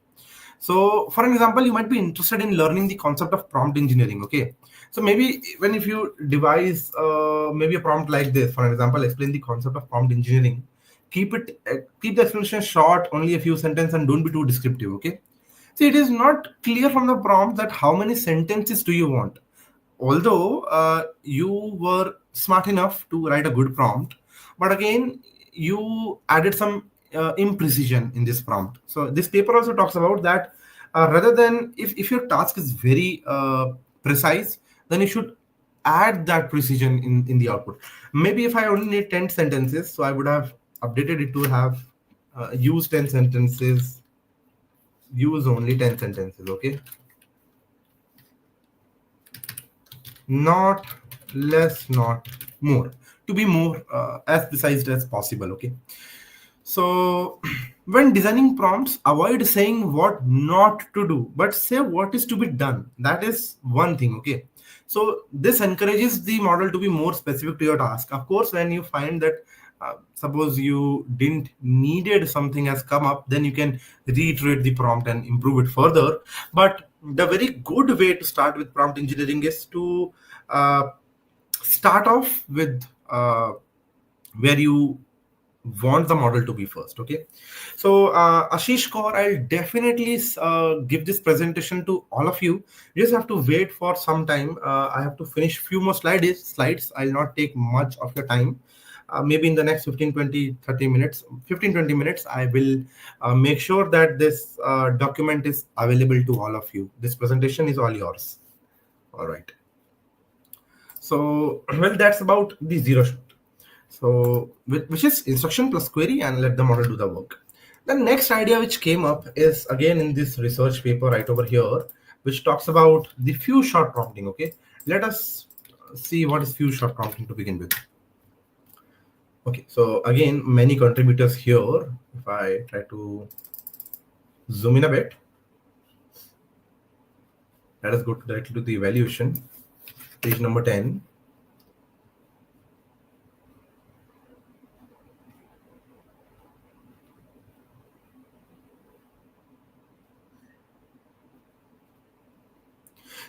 So for an example, you might be interested in learning the concept of prompt engineering. Okay, so maybe when if you devise maybe a prompt like this, for an example, explain the concept of prompt engineering, keep the explanation short, only a few sentences, and don't be too descriptive. Okay, see, it is not clear from the prompt that how many sentences do you want. Although you were smart enough to write a good prompt, but again, you added some imprecision in this prompt. So this paper also talks about that rather than, if your task is very precise, then you should add that precision in the output. Maybe if I only need 10 sentences, so I would have updated it to have use 10 sentences, use only 10 sentences. Okay, not less, not more, to be more as precise as possible. Okay, so when designing prompts, avoid saying what not to do, but say what is to be done. That is one thing. Okay, so this encourages the model to be more specific to your task. Of course, when you find that suppose you didn't needed something has come up, then you can reiterate the prompt and improve it further. But the very good way to start with prompt engineering is to uh, start off with where you want the model to be first. Okay, so Ashish Kaur, I'll definitely give this presentation to all of you. You just have to wait for some time. I have to finish few more slides. I'll not take much of your time. Maybe in the next 15 20 30 minutes, 15 20 minutes, I will make sure that this document is available to all of you. This presentation is all yours. All right, so well, that's about the zero shot. So which is instruction plus query, and let the model do the work. The next idea which came up is again in this research paper right over here, which talks about the few shot prompting. Okay, let us see what is few shot prompting to begin with. Okay, so again, many contributors here. If I try to zoom in a bit, let us go directly to the evaluation, page number 10.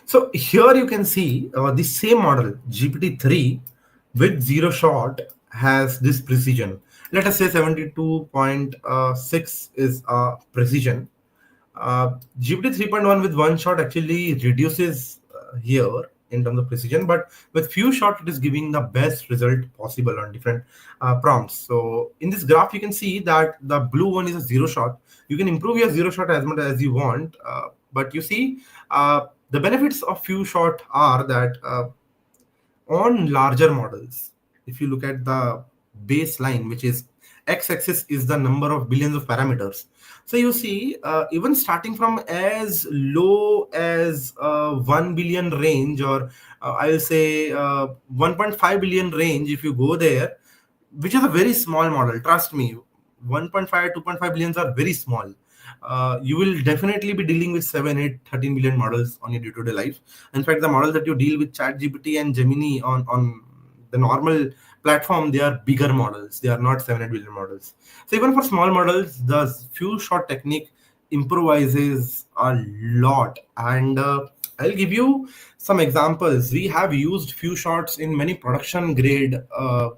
So here you can see the same model, GPT-3 with zero shot has this precision. Let us say 72.6 is precision. GPT 3.1 with one shot actually reduces here in terms of precision, but with few shot it is giving the best result possible on different prompts. So in this graph you can see that the blue one is a zero shot. You can improve your zero shot as much as you want, but you see the benefits of few shot are that on larger models, if you look at the baseline, which is x-axis is the number of billions of parameters. So you see, even starting from as low as 1 billion range, or I will say 1.5 billion range, if you go there, which is a very small model, trust me, 1.5, 2.5 billions are very small. You will definitely be dealing with 7, 8, 13 billion models on your day-to-day life. In fact, the models that you deal with ChatGPT and Gemini on the normal platform, they are bigger models. They are not 7, 8 billion models. So even for small models, the few shot technique improvises a lot. And I'll give you some examples. We have used few shots in many production grade of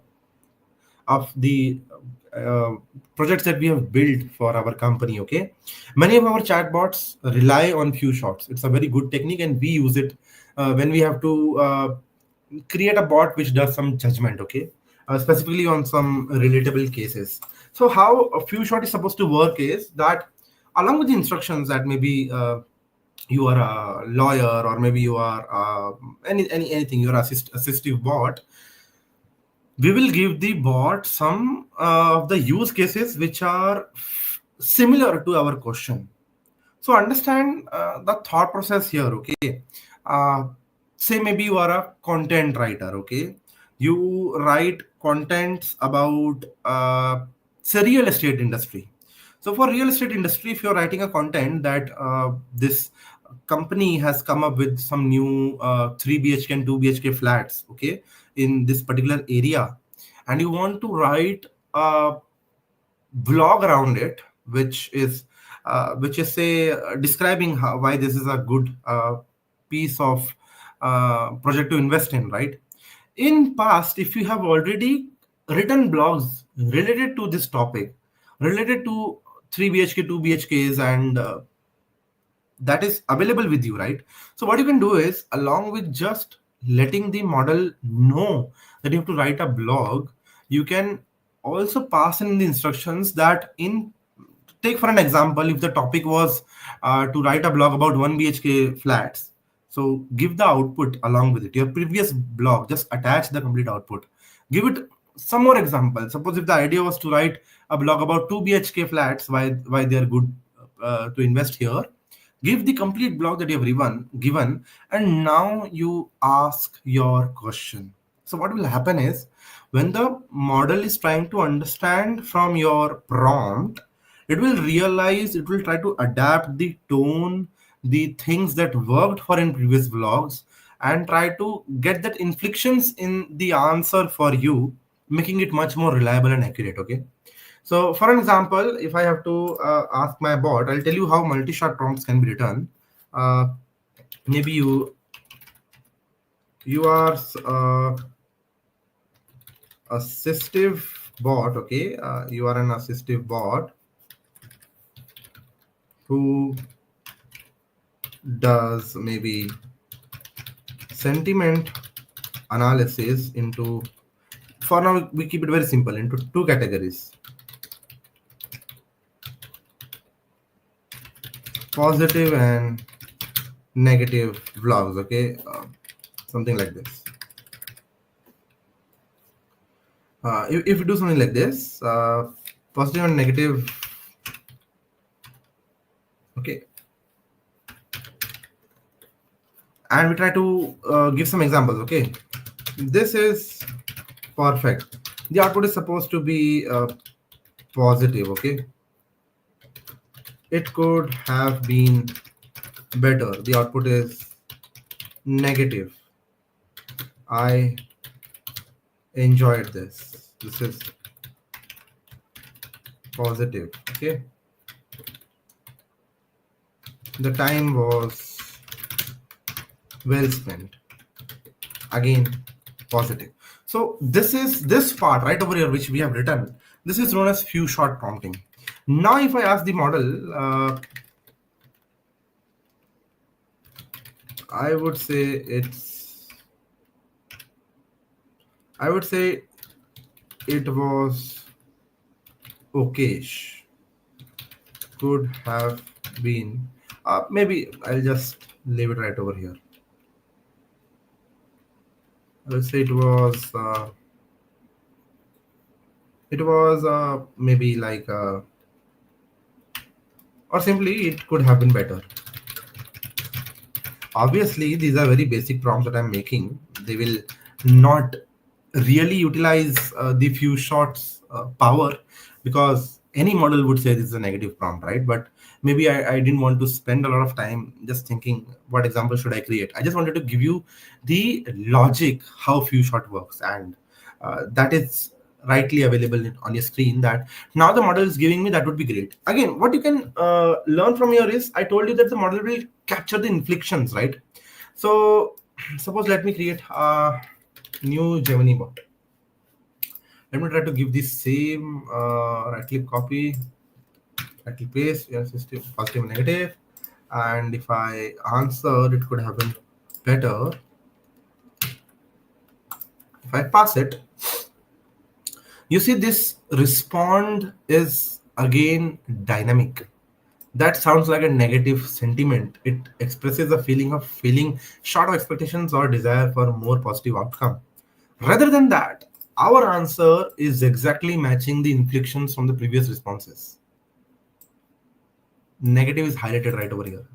the uh, projects that we have built for our company. Okay, many of our chatbots rely on few shots. It's a very good technique, and we use it when we have to create a bot which does some judgment, okay, specifically on some relatable cases. So how a few shot is supposed to work is that along with the instructions that maybe you are a lawyer, or maybe you are anything, you're assistive bot, we will give the bot some of the use cases which are similar to our question. So understand the thought process here, okay? Uh, Say maybe you are a content writer, okay? You write contents about say real estate industry. So for real estate industry, if you're writing a content that this company has come up with some new 3 BHK and 2 BHK flats, okay, in this particular area, and you want to write a blog around it, which is say describing why this is a good piece of project to invest in, right? In past, if you have already written blogs related to this topic, related to 3 BHK, 2 BHKs, and that is available with you, right? So what you can do is, along with just letting the model know that you have to write a blog, you can also pass in the instructions that in, take for an example, if the topic was to write a blog about 1 BHK flats, so give the output along with it, your previous blog, just attach the complete output, give it some more examples. Suppose if the idea was to write a blog about 2 BHK flats, why they are good to invest here, give the complete blog that you have given, and now you ask your question. So what will happen is, when the model is trying to understand from your prompt, it will realize, it will try to adapt the tone, the things that worked for in previous vlogs, and try to get that inflections in the answer for you, making it much more reliable and accurate, okay? So for an example, if I have to ask my bot, I'll tell you how multi-shot prompts can be written. Maybe you are assistive bot, okay? You are an assistive bot who does maybe sentiment analysis into, for now we keep it very simple, into two categories: positive and negative vlogs, okay? Something like this. If you do something like this, positive and negative, okay, and we try to give some examples, okay? This is perfect. The output is supposed to be positive, okay? It could have been better. The output is negative. I enjoyed this. This is positive, okay? The time was well spent. Again, positive. So this part right over here, which we have written, this is known as few shot prompting. Now if I ask the model, I would say it was okayish. Could have been, maybe I'll just leave it right over here. I'll say it was maybe like or simply it could have been better. Obviously these are very basic prompts that I'm making. They will not really utilize the few shots power, because any model would say this is a negative prompt, right? But maybe I didn't want to spend a lot of time just thinking what example should I create. I just wanted to give you the logic how few shot works, and that is rightly available on your screen. That now the model is giving me, that would be great. Again, what you can learn from here is, I told you that the model will capture the inflections, right? So suppose let me create a new Gemini bot. Let me try to give the same right click copy, right click paste, yes, system positive and negative, and if I answer, it could have been better. If I pass it, you see this respond is again dynamic. That sounds like a negative sentiment. It expresses a feeling of feeling short of expectations or desire for a more positive outcome. Rather than that, our answer is exactly matching the inflections from the previous responses. Negative is highlighted right over here.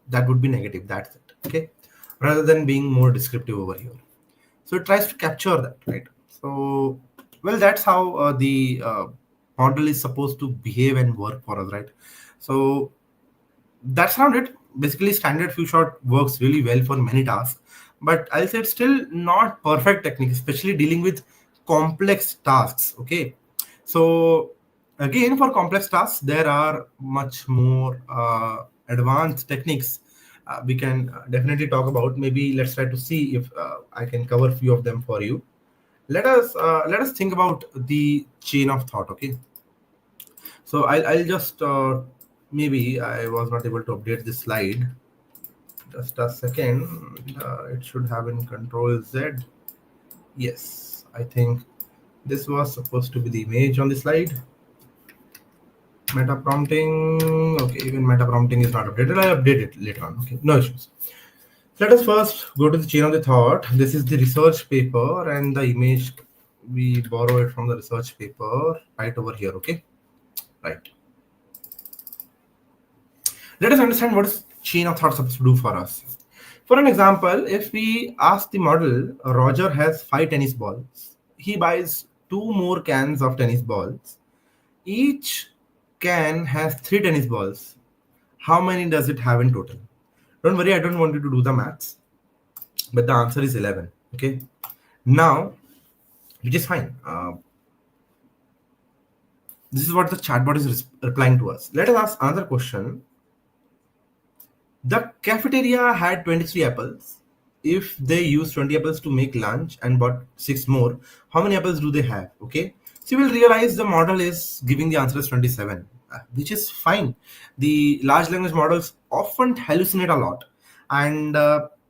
That would be negative. That's it. Okay. Rather than being more descriptive over here. So it tries to capture that, right? So, well, that's how the model is supposed to behave and work for us, right? So that's around it. Basically, standard few shot works really well for many tasks, but I'll say it's still not perfect technique, especially dealing with complex tasks. Okay, so again, for complex tasks, there are much more advanced techniques we can definitely talk about. Maybe let's try to see if I can cover a few of them for you. Let us think about the chain of thought. Okay, so I'll just maybe I was not able to update this slide. Just a second. It should have in Control Z. Yes, I think this was supposed to be the image on the slide. Meta prompting. Okay, even meta prompting is not updated. I'll update it later on. Okay, no issues. Let us first go to the chain of the thought. This is the research paper, and the image we borrow it from the research paper right over here. Okay, right. Let us understand what is chain of thought supposed to do for us. For an example, if we ask the model, Roger has 5 tennis balls. He buys 2 more cans of tennis balls. Each can has 3 tennis balls. How many does it have in total? Don't worry, I don't want you to do the maths, but the answer is 11. Okay. Now, which is fine. This is what the chatbot is replying to us. Let us ask another question. The cafeteria had 23 apples. If they used 20 apples to make lunch and bought 6 more, how many apples do they have? Okay. So you will realize the model is giving the answer as 27, which is fine. The large language models often hallucinate a lot. And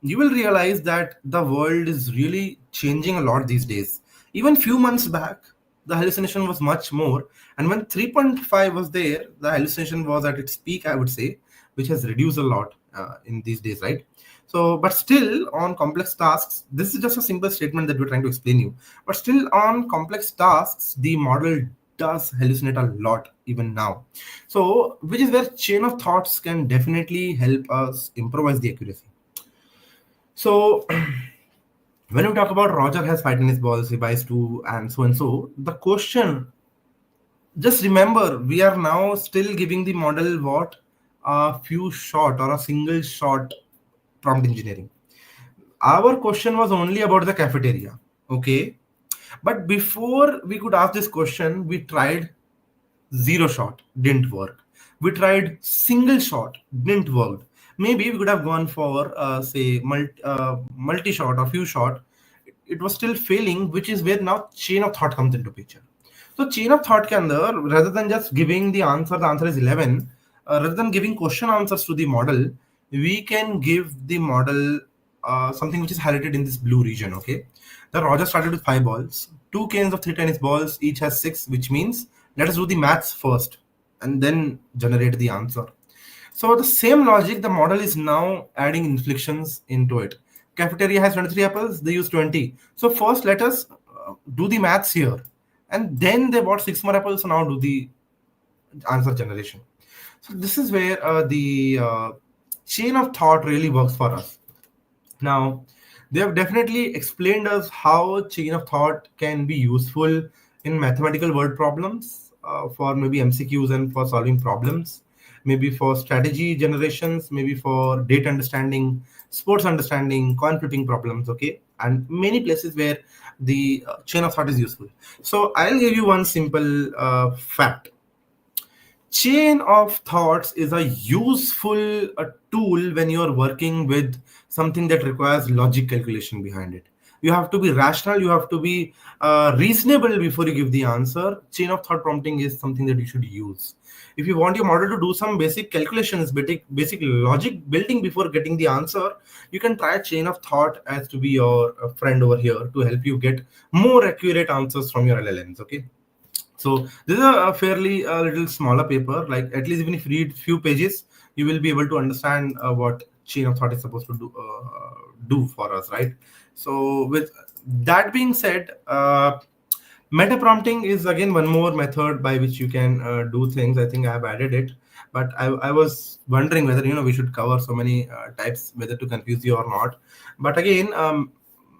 you will realize that the world is really changing a lot these days. Even few months back, the hallucination was much more. And when 3.5 was there, the hallucination was at its peak, I would say, which has reduced a lot in these days, right? So, but still on complex tasks, this is just a simple statement that we're trying to explain you. But still on complex tasks, the model does hallucinate a lot even now. So, which is where chain of thoughts can definitely help us improvise the accuracy. So, when we talk about Roger has 5 tennis balls, he buys 2, and so, the question, just remember, we are now still giving the model what? A few shot or a single shot prompt engineering. Our question was only about the cafeteria. Okay. But before we could ask this question, we tried 0 shot, didn't work. We tried single shot, didn't work. Maybe we could have gone for say multi shot or few shot. It was still failing, which is where now chain of thought comes into picture. So chain of thought के अंदर, rather than just giving the answer is 11. Rather than giving question answers to the model, we can give the model something which is highlighted in this blue region. Okay, the Roger started with 5 balls, 2 cans of 3 tennis balls, each has 6, which means let us do the maths first and then generate the answer. So the same logic, the model is now adding inflections into it. Cafeteria has 23 apples, they use 20. So first let us do the maths here. And then they bought 6 more apples, so now do the answer generation. So this is where the chain of thought really works for us. Now, they have definitely explained us how chain of thought can be useful in mathematical word problems, for maybe MCQs and for solving problems, maybe for strategy generations, maybe for data understanding, sports understanding, coin flipping problems, okay, and many places where the chain of thought is useful. So I'll give you one simple fact. Chain of thoughts is a useful tool when you're working with something that requires logic calculation behind it. You have to be rational, you have to be reasonable before you give the answer. Chain of thought prompting is something that you should use. If you want your model to do some basic calculations, basic logic building before getting the answer, you can try a chain of thought as to be your friend over here to help you get more accurate answers from your LLMs. Okay. So this is a fairly little smaller paper. Like at least even if you read few pages, you will be able to understand what chain of thought is supposed to do for us, right? So with that being said, meta prompting is again one more method by which you can do things. I think I have added it, but I was wondering whether we should cover so many types, whether to confuse you or not. But again,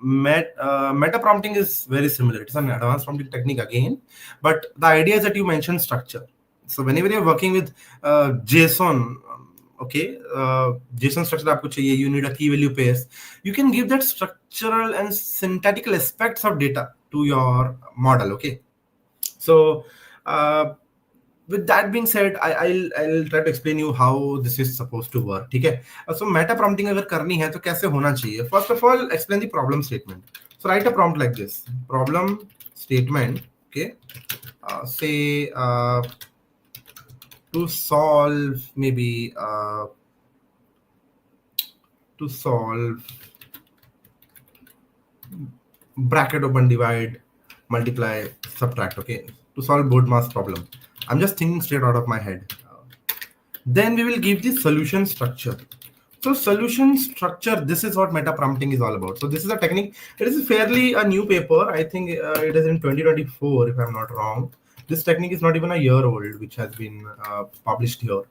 meta prompting is very similar. It's an advanced prompting technique again, but the idea is that you mention structure. So whenever you're working with JSON, okay, JSON structure आपको चाहिए, you need a key value pairs. You can give that structural and syntactical aspects of data to your model. Okay, so with that being said, I'll try to explain you how this is supposed to work. ठीक है? So meta prompting अगर करनी है तो कैसे होना चाहिए? First of all, explain the problem statement. So write a prompt like this: problem statement. Okay, say to solve maybe to solve bracket open, divide, multiply, subtract. Okay, to solve board mass problem. I'm just thinking straight out of my head. Then we will give the solution structure. So solution structure, this is what meta prompting is all about. So this is a technique. It is fairly a new paper. I think it is in 2024, if I'm not wrong. This technique is not even a year old, which has been published here.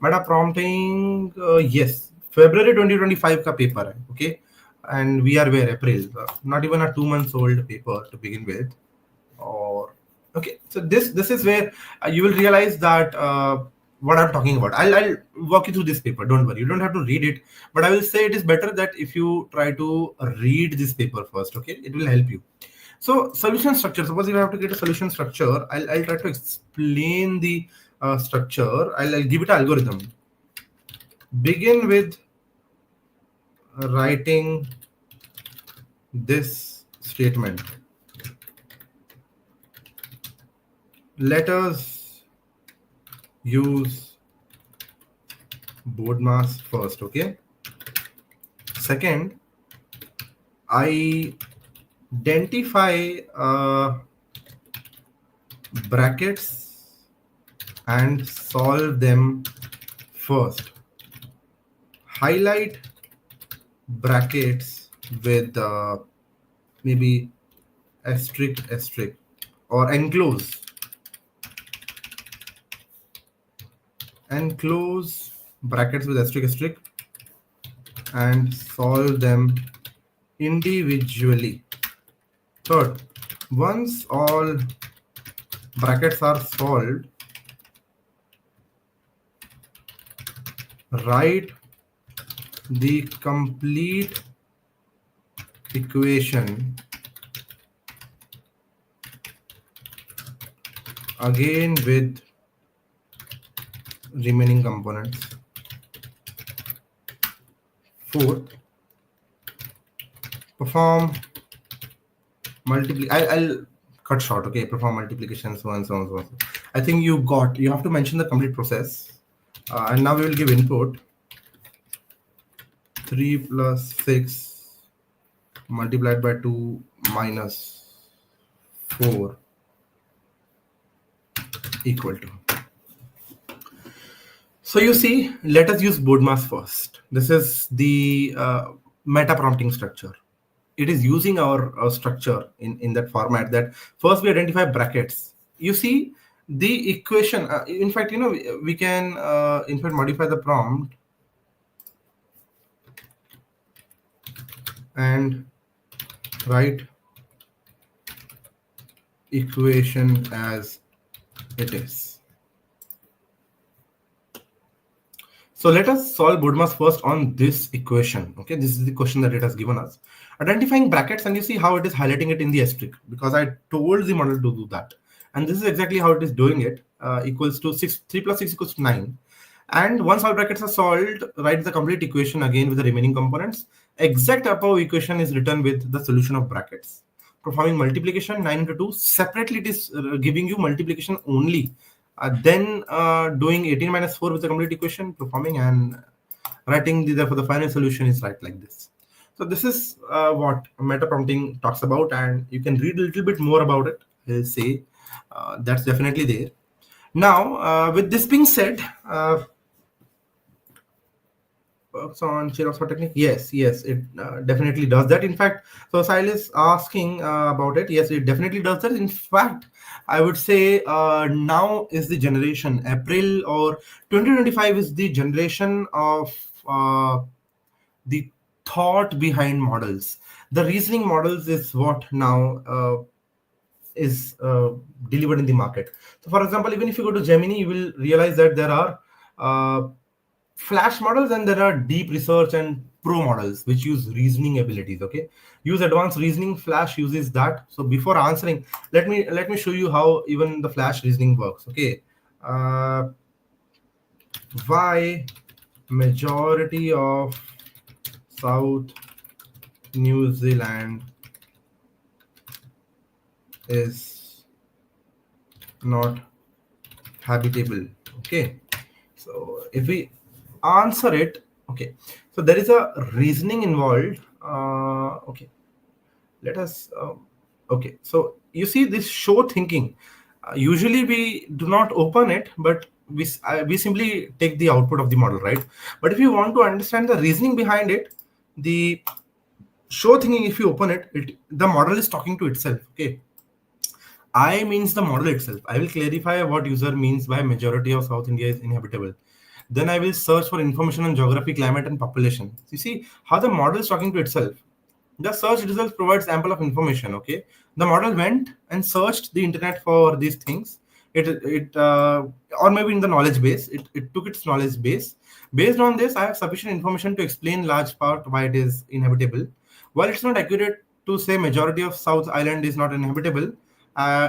Meta prompting, yes, February 2025 ka paper hai, okay? And we are where? April. Not even a 2 months old paper to begin with. Or okay, so this is where you will realize that what I'm talking about. I'll walk you through this paper. Don't worry, you don't have to read it, but I will say it is better that if you try to read this paper first. Okay, it will help you. So solution structure. Suppose if I have to get a solution structure, I'll try to explain the structure. I'll give it an algorithm. Begin with writing this statement. Let us use board mass first. Okay. Second, identify brackets and solve them first. Highlight brackets with maybe asterisk or enclose brackets with asterisk and solve them individually. Third, once all brackets are solved, write the complete equation again with remaining components. Fourth, perform I'll cut short. Okay, perform multiplication, so on, so on, so on. I think you have to mention the complete process. And now we will give input 3 plus 6 multiplied by 2 minus 4 equal to. So you see, let us use board mass first. This is the meta prompting structure. It is using our structure in that format that first we identify brackets. You see the equation. In fact, we can in fact modify the prompt and write equation as it is. So let us solve board mass first on this equation. Okay, this is the question that it has given us. Identifying brackets, and you see how it is highlighting it in the asterisk because I told the model to do that. And this is exactly how it is doing it. Equals to 3 plus 6 equals to 9. And once all brackets are solved, write the complete equation again with the remaining components. exact above equation is written with the solution of brackets. Performing multiplication 9 into 2 separately, it is giving you multiplication only. Then doing 18 minus 4 with the complete equation, performing and writing therefore the final solution is right like this. So this is what meta prompting talks about, and you can read a little bit more about it. I'll say that's definitely there. Now, with this being said, works on chain of thought technique. Yes, it definitely does that. In fact, so Sahil is asking about it. Yes, it definitely does that. In fact, I would say now is the generation. April or 2025 is the generation of the thought behind models. The reasoning models is what now is delivered in the market. So, for example, even if you go to Gemini, you will realize that there are flash models and there are deep research and pro models which use reasoning abilities. Okay, use advanced reasoning. Flash uses that. So before answering, let me show you how even the flash reasoning works. Okay, why majority of South New Zealand is not habitable. Okay, so if we answer it, okay, so there is a reasoning involved. Okay, let us okay, so you see this show thinking, usually we do not open it, but we simply take the output of the model, right? But if you want to understand the reasoning behind it, the show thinking, if you open it, the model is talking to itself. Okay, I means the model itself. I will clarify what user means by majority of South India is inhabitable. Then I will search for information on geography, climate, and population. You see how the model is talking to itself. The search results provides ample of information. Okay, the model went and searched the internet for these things. Or maybe in the knowledge base, it took its knowledge base. Based on this, I have sufficient information to explain large part why it is inhabitable. While it's not accurate to say majority of South Island is not inhabitable,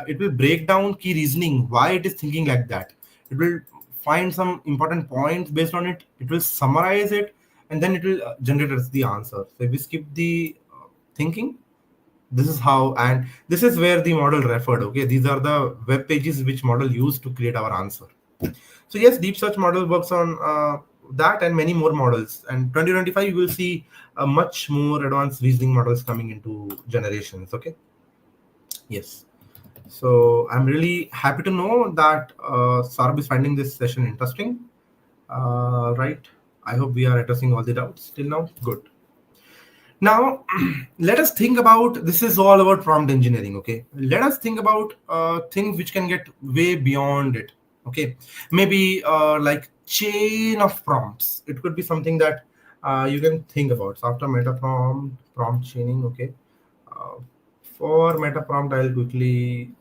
it will break down key reasoning why it is thinking like that. It will find some important points based on it. It will summarize it, and then it will generate us the answer. So if we skip the thinking, this is how, and this is where the model referred. Okay, these are the web pages which model used to create our answer. So yes, deep search model works on that and many more models. And 2025 you will see much more advanced reasoning models coming into generations. Okay, yes. So I'm really happy to know that Sarab is finding this session interesting. Right, I hope we are addressing all the doubts till now. Good. Now, let us think about, this is all about prompt engineering. Okay, let us think about things which can get way beyond it. Okay, maybe like chain of prompts. It could be something that you can think about. So after meta prompt chaining. Okay, uh, for meta prompt, I'll quickly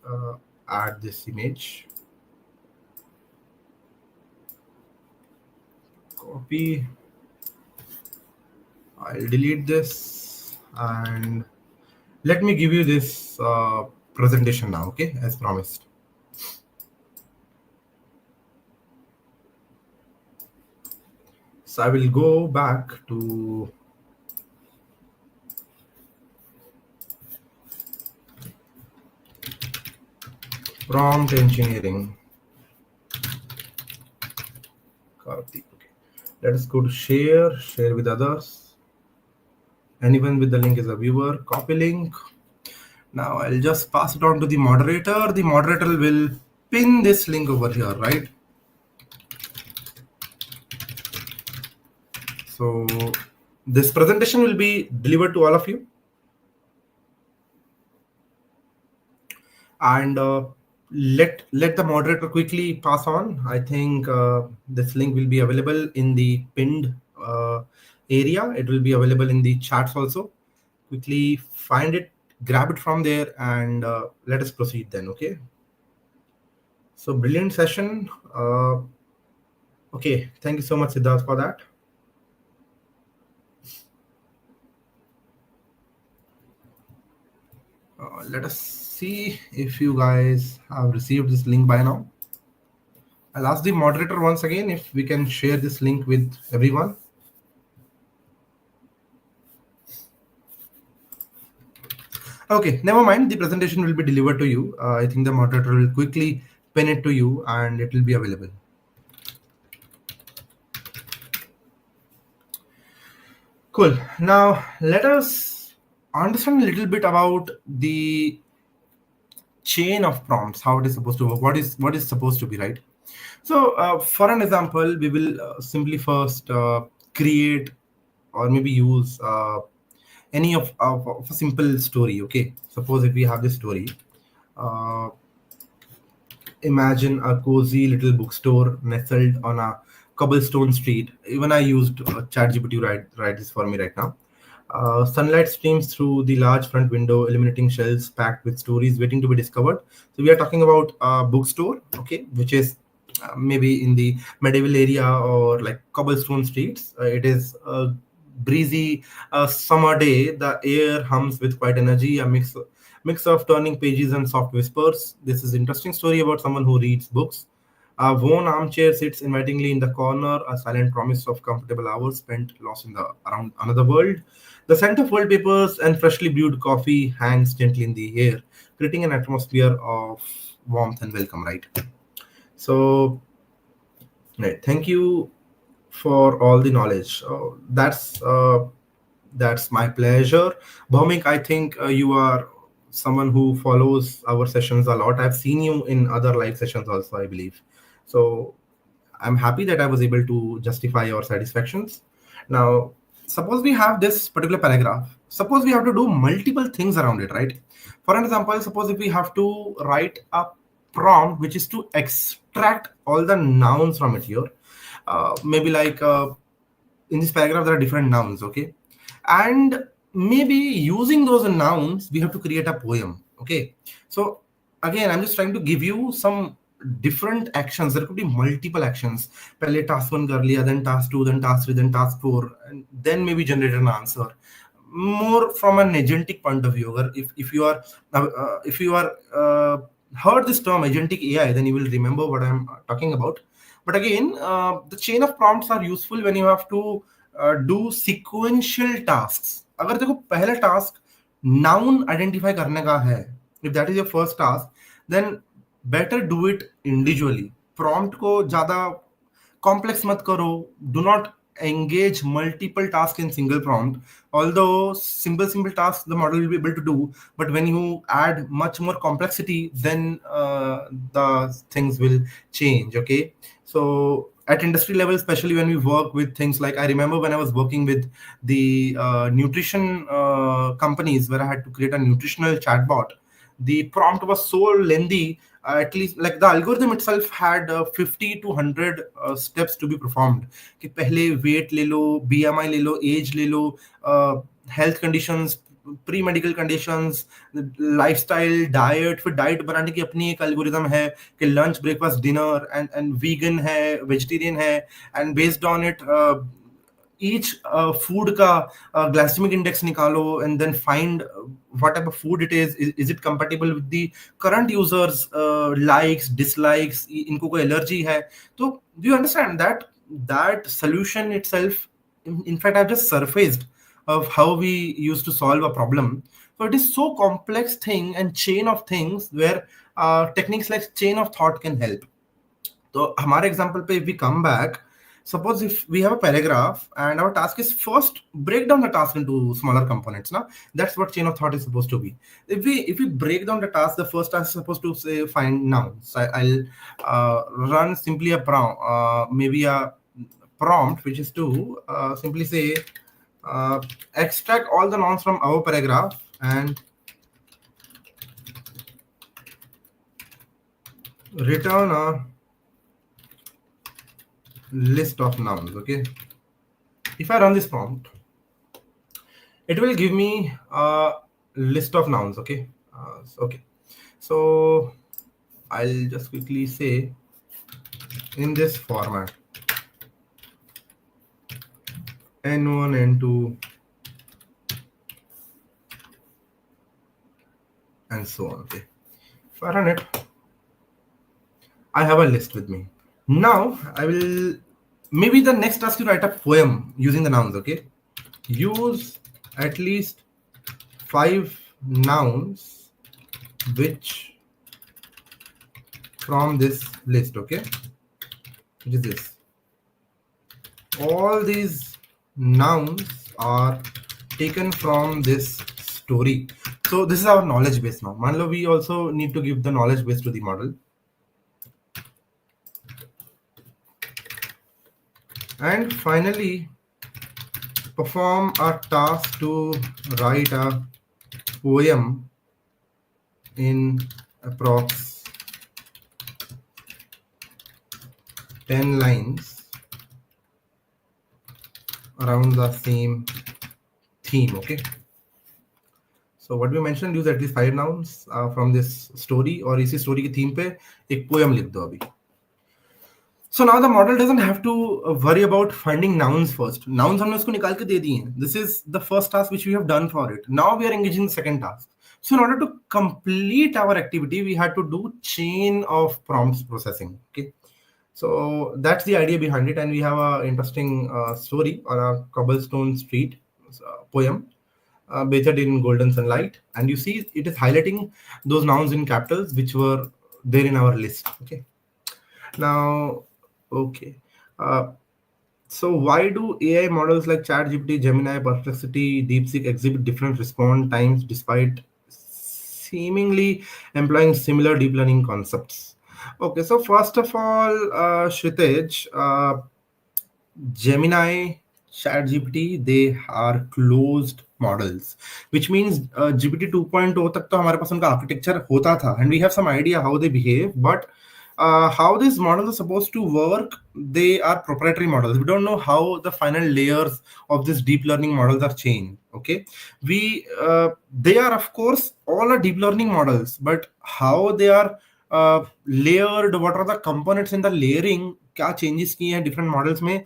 add this image. Copy. I'll delete this and let me give you this presentation now, okay, as promised. So I will go back to prompt engineering. Okay. Let us go to share with others. Anyone with the link is a viewer. Copy link. Now I'll just pass it on to the moderator. The moderator will pin this link over here, right? So this presentation will be delivered to all of you. And let the moderator quickly pass on. I think this link will be available in the pinned area. It will be available in the chats also. Quickly find it, grab it from there, and let us proceed then. Okay, so brilliant session. Okay, thank you so much, Siddharth, for that. Let us see if you guys have received this link by now. I'll ask the moderator once again if we can share this link with everyone. Okay, never mind. The presentation will be delivered to you. I think the moderator will quickly pin it to you and it will be available. Cool. Now let us understand a little bit about the chain of prompts, how it is supposed to work, what is supposed to be, right? So for an example, we will simply first create or maybe use any of a simple story. Okay, suppose if we have this story, uh, imagine a cozy little bookstore nestled on a cobblestone street. Even I used ChatGPT to write this for me right now. Sunlight streams through the large front window, illuminating shelves packed with stories waiting to be discovered. So we are talking about a bookstore, okay, which is maybe in the medieval area or like cobblestone streets. It is a breezy summer day. The air hums with quiet energy, a mix of turning pages and soft whispers. This is an interesting story about someone who reads books. A worn armchair sits invitingly in the corner, a silent promise of comfortable hours spent lost in the around another world. The scent of old papers and freshly brewed coffee hangs gently in the air, creating an atmosphere of warmth and welcome, right? So, right, thank you for all the knowledge. That's my pleasure. Bhaumik, I think you are someone who follows our sessions a lot. I've seen you in other live sessions also, I believe. So I'm happy that I was able to justify your satisfactions. Now, suppose we have this particular paragraph. Suppose we have to do multiple things around it, right? For an example, suppose if we have to write a prompt which is to extract all the nouns from it here. Maybe like in this paragraph, there are different nouns, okay? And maybe using those nouns, we have to create a poem, okay? So again, I'm just trying to give you some different actions. There could be multiple actions. Pehle task 1 kar liya, then task 2, then task 3, then task 4, and then maybe generate an answer. More from an agentic point of view. If you are heard this term agentic AI, then you will remember what I'm talking about. But again, the chain of prompts are useful when you have to do sequential tasks. अगर देखो पहला task noun identify करने का है, if that is your first task, then better do it individually. Prompt को ज़्यादा complex मत करो. Do not engage multiple tasks in single prompt. Although simple tasks the model will be able to do, but when you add much more complexity, then the things will change. Okay, so at industry level, especially when we work with things like, I remember when I was working with the nutrition companies where I had to create a nutritional chatbot. The prompt was so lengthy, at least like the algorithm itself had 50 to 100 steps to be performed. कि पहले weight ले लो, BMI ले लो, age ले लो, health conditions, pre medical conditions, lifestyle, diet, फिर diet बनाने की अपनी एक एल्गोरिदम है कि lunch, breakfast, dinner and vegan है, वेजिटेरियन है, and based on it each food ka glycemic index nikalo and then find what type of food it is it compatible with the current users likes, dislikes, इनको कोई allergy है. तो do you understand that solution itself, in fact I've just surfaced of how we used to solve a problem. So it is so complex thing and chain of things where techniques like chain of thought can help. So हमारे example पे if we come back, suppose if we have a paragraph and our task is first break down the task into smaller components. Now that's what chain of thought is supposed to be. If we break down the task, the first task is supposed to say find nouns. I'll run simply a prompt, maybe a prompt which is to simply say extract all the nouns from our paragraph and return a list of nouns. Okay, if I run this prompt, it will give me a list of nouns. Okay, okay, so I'll just quickly say in this format n1, n2, and so on. Okay, if I run it, I have a list with me. Now I will, maybe the next task to write a poem using the nouns. Okay, use at least 5 nouns which from this list, okay, which is this. All these nouns are taken from this story. So this is our knowledge base now. Manlo, we also need to give the knowledge base to the model. And finally, perform a task to write a poem in approx 10 lines around the same theme, okay. So what we mentioned, use at least 5 nouns from this story, or इसी story की theme पे एक poem लिख दो अभी. So now the model doesn't have to worry about finding nouns first. Nouns हमने उसको निकाल के दे दिए हैं. This is the first task which we have done for it. Now we are engaging in the second task. So in order to complete our activity, we had to do chain of prompts processing. Okay. So that's the idea behind it, and we have a interesting story on a cobblestone street poem bathed in golden sunlight, and you see it is highlighting those nouns in capitals which were there in our list. Okay. Now, okay. So why do AI models like ChatGPT, Gemini, Perplexity, DeepSeek exhibit different response times despite seemingly employing similar deep learning concepts? Okay, so first of all, Kshitij, Gemini, ChatGPT, they are closed models, which means GPT 2.0 तक तो हमारे पास उनका architecture होता था, and we have some idea how they behave, but how these models are supposed to work, they are proprietary models. We don't know how the final layers of this deep learning models are changed. Okay, they are of course all are deep learning models, but how they are layered, what are the components in the layering, क्या changes किए हैं different models में,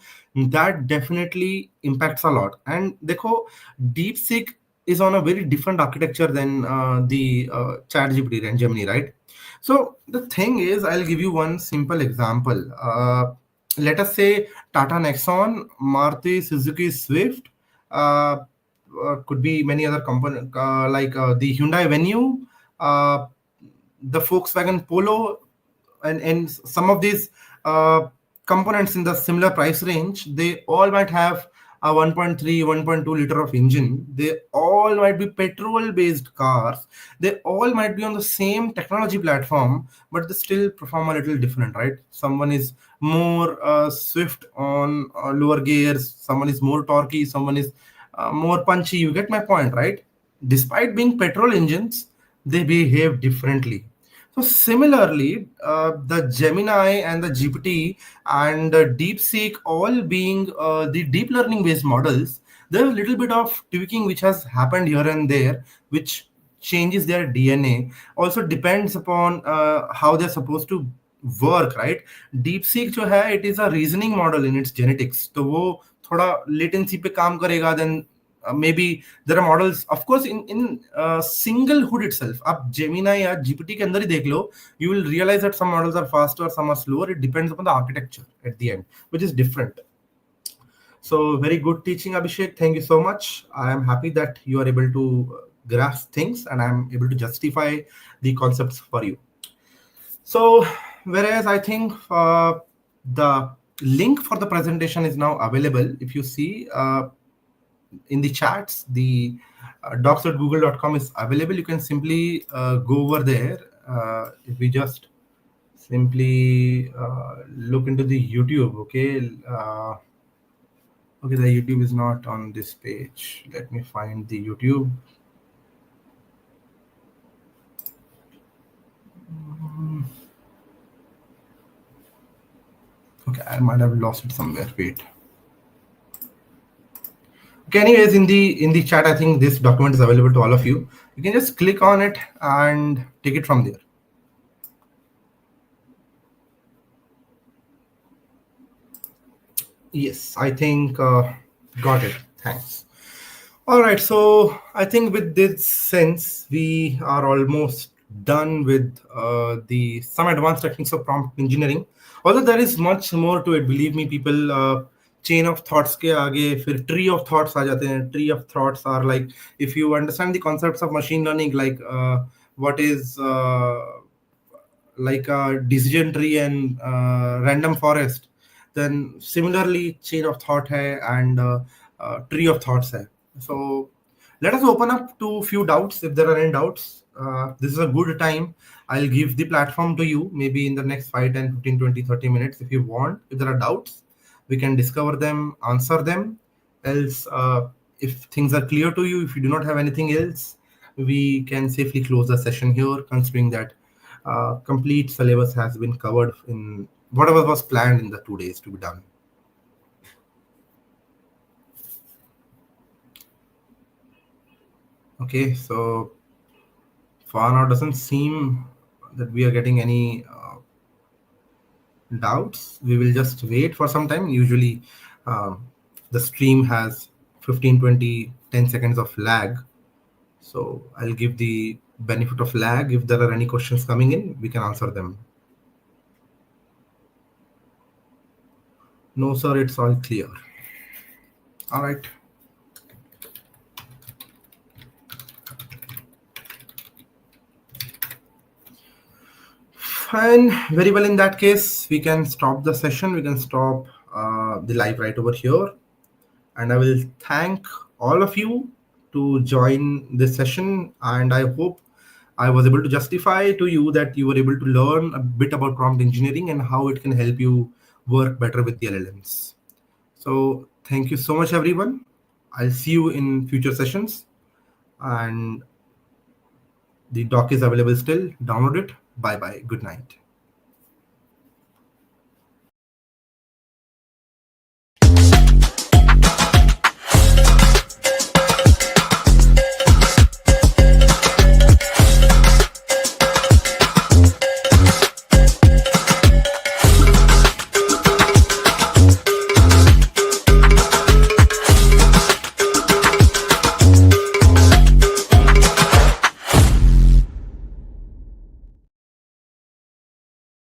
that definitely impacts a lot. And देखो, DeepSeek is on a very different architecture than the ChatGPT and Gemini, right? So the thing is, I'll give you one simple example. Let us say Tata Nexon, Maruti Suzuki Swift, could be many other companies like the Hyundai Venue, the Volkswagen Polo, and some of these components in the similar price range, they all might have a 1.3, 1.2 liter of engine. They all might be petrol based cars. They all might be on the same technology platform, but they still perform a little different, right? Someone is more swift on lower gears, someone is more torquey, someone is more punchy. You get my point, right? Despite being petrol engines, they behave differently. So similarly, the Gemini and the GPT and the DeepSeek, all being the deep learning based models, there's a little bit of tweaking which has happened here and there, which changes their DNA. Also depends upon how they're supposed to work, right? DeepSeek जो है, it is a reasoning model in its genetics. तो वो थोड़ा latency पे काम करेगा, then maybe there are models of course in single hood itself. आप Gemini या GPT के अंदर ही देख लो, you will realize that some models are faster, some are slower. It depends upon the architecture at the end, which is different. So very good teaching, Abhishek. Thank you so much. I am happy that you are able to grasp things and I am able to justify the concepts for you. So whereas I think the link for the presentation is now available. If you see in the chats, the docs.google.com is available. You can simply go over there. If we just simply look into the YouTube, okay. Okay, the YouTube is not on this page. Let me find the YouTube. Okay, I might have lost it somewhere. Wait. Okay, anyways, in the chat, I think this document is available to all of you. You can just click on it and take it from there. Yes, I think got it. Thanks. All right, so I think with this sense, we are almost done with some advanced techniques of prompt engineering. Although there is much more to it, believe me, people. Chain of thoughts के आगे फिर tree of thoughts आ जाते हैं. Tree of thoughts are like, if you understand the concepts of machine learning, like what is like a decision tree and random forest, then similarly chain of thought hai and tree of thoughts hai. So let us open up to few doubts if there are any doubts. This is a good time. I'll give the platform to you maybe in the next 5, 10, 15, 20, 30 minutes if you want. If there are doubts, we can discover them, answer them. Else, if things are clear to you, if you do not have anything else, we can safely close the session here, considering that complete syllabus has been covered in whatever was planned in the 2 days to be done. Okay, so far now doesn't seem that we are getting any doubts. We will just wait for some time. Usually the stream has 15, 20, 10 seconds of lag. So I'll give the benefit of lag. If there are any questions coming in, we can answer them. No, sir, it's all clear. All right. Fine, very well. In that case, we can stop the session. We can stop the live right over here. And I will thank all of you to join this session. And I hope I was able to justify to you that you were able to learn a bit about prompt engineering and how it can help you work better with the LLMs. So thank you so much, everyone. I'll see you in future sessions. And the doc is available still. Download it. Bye-bye. Good night.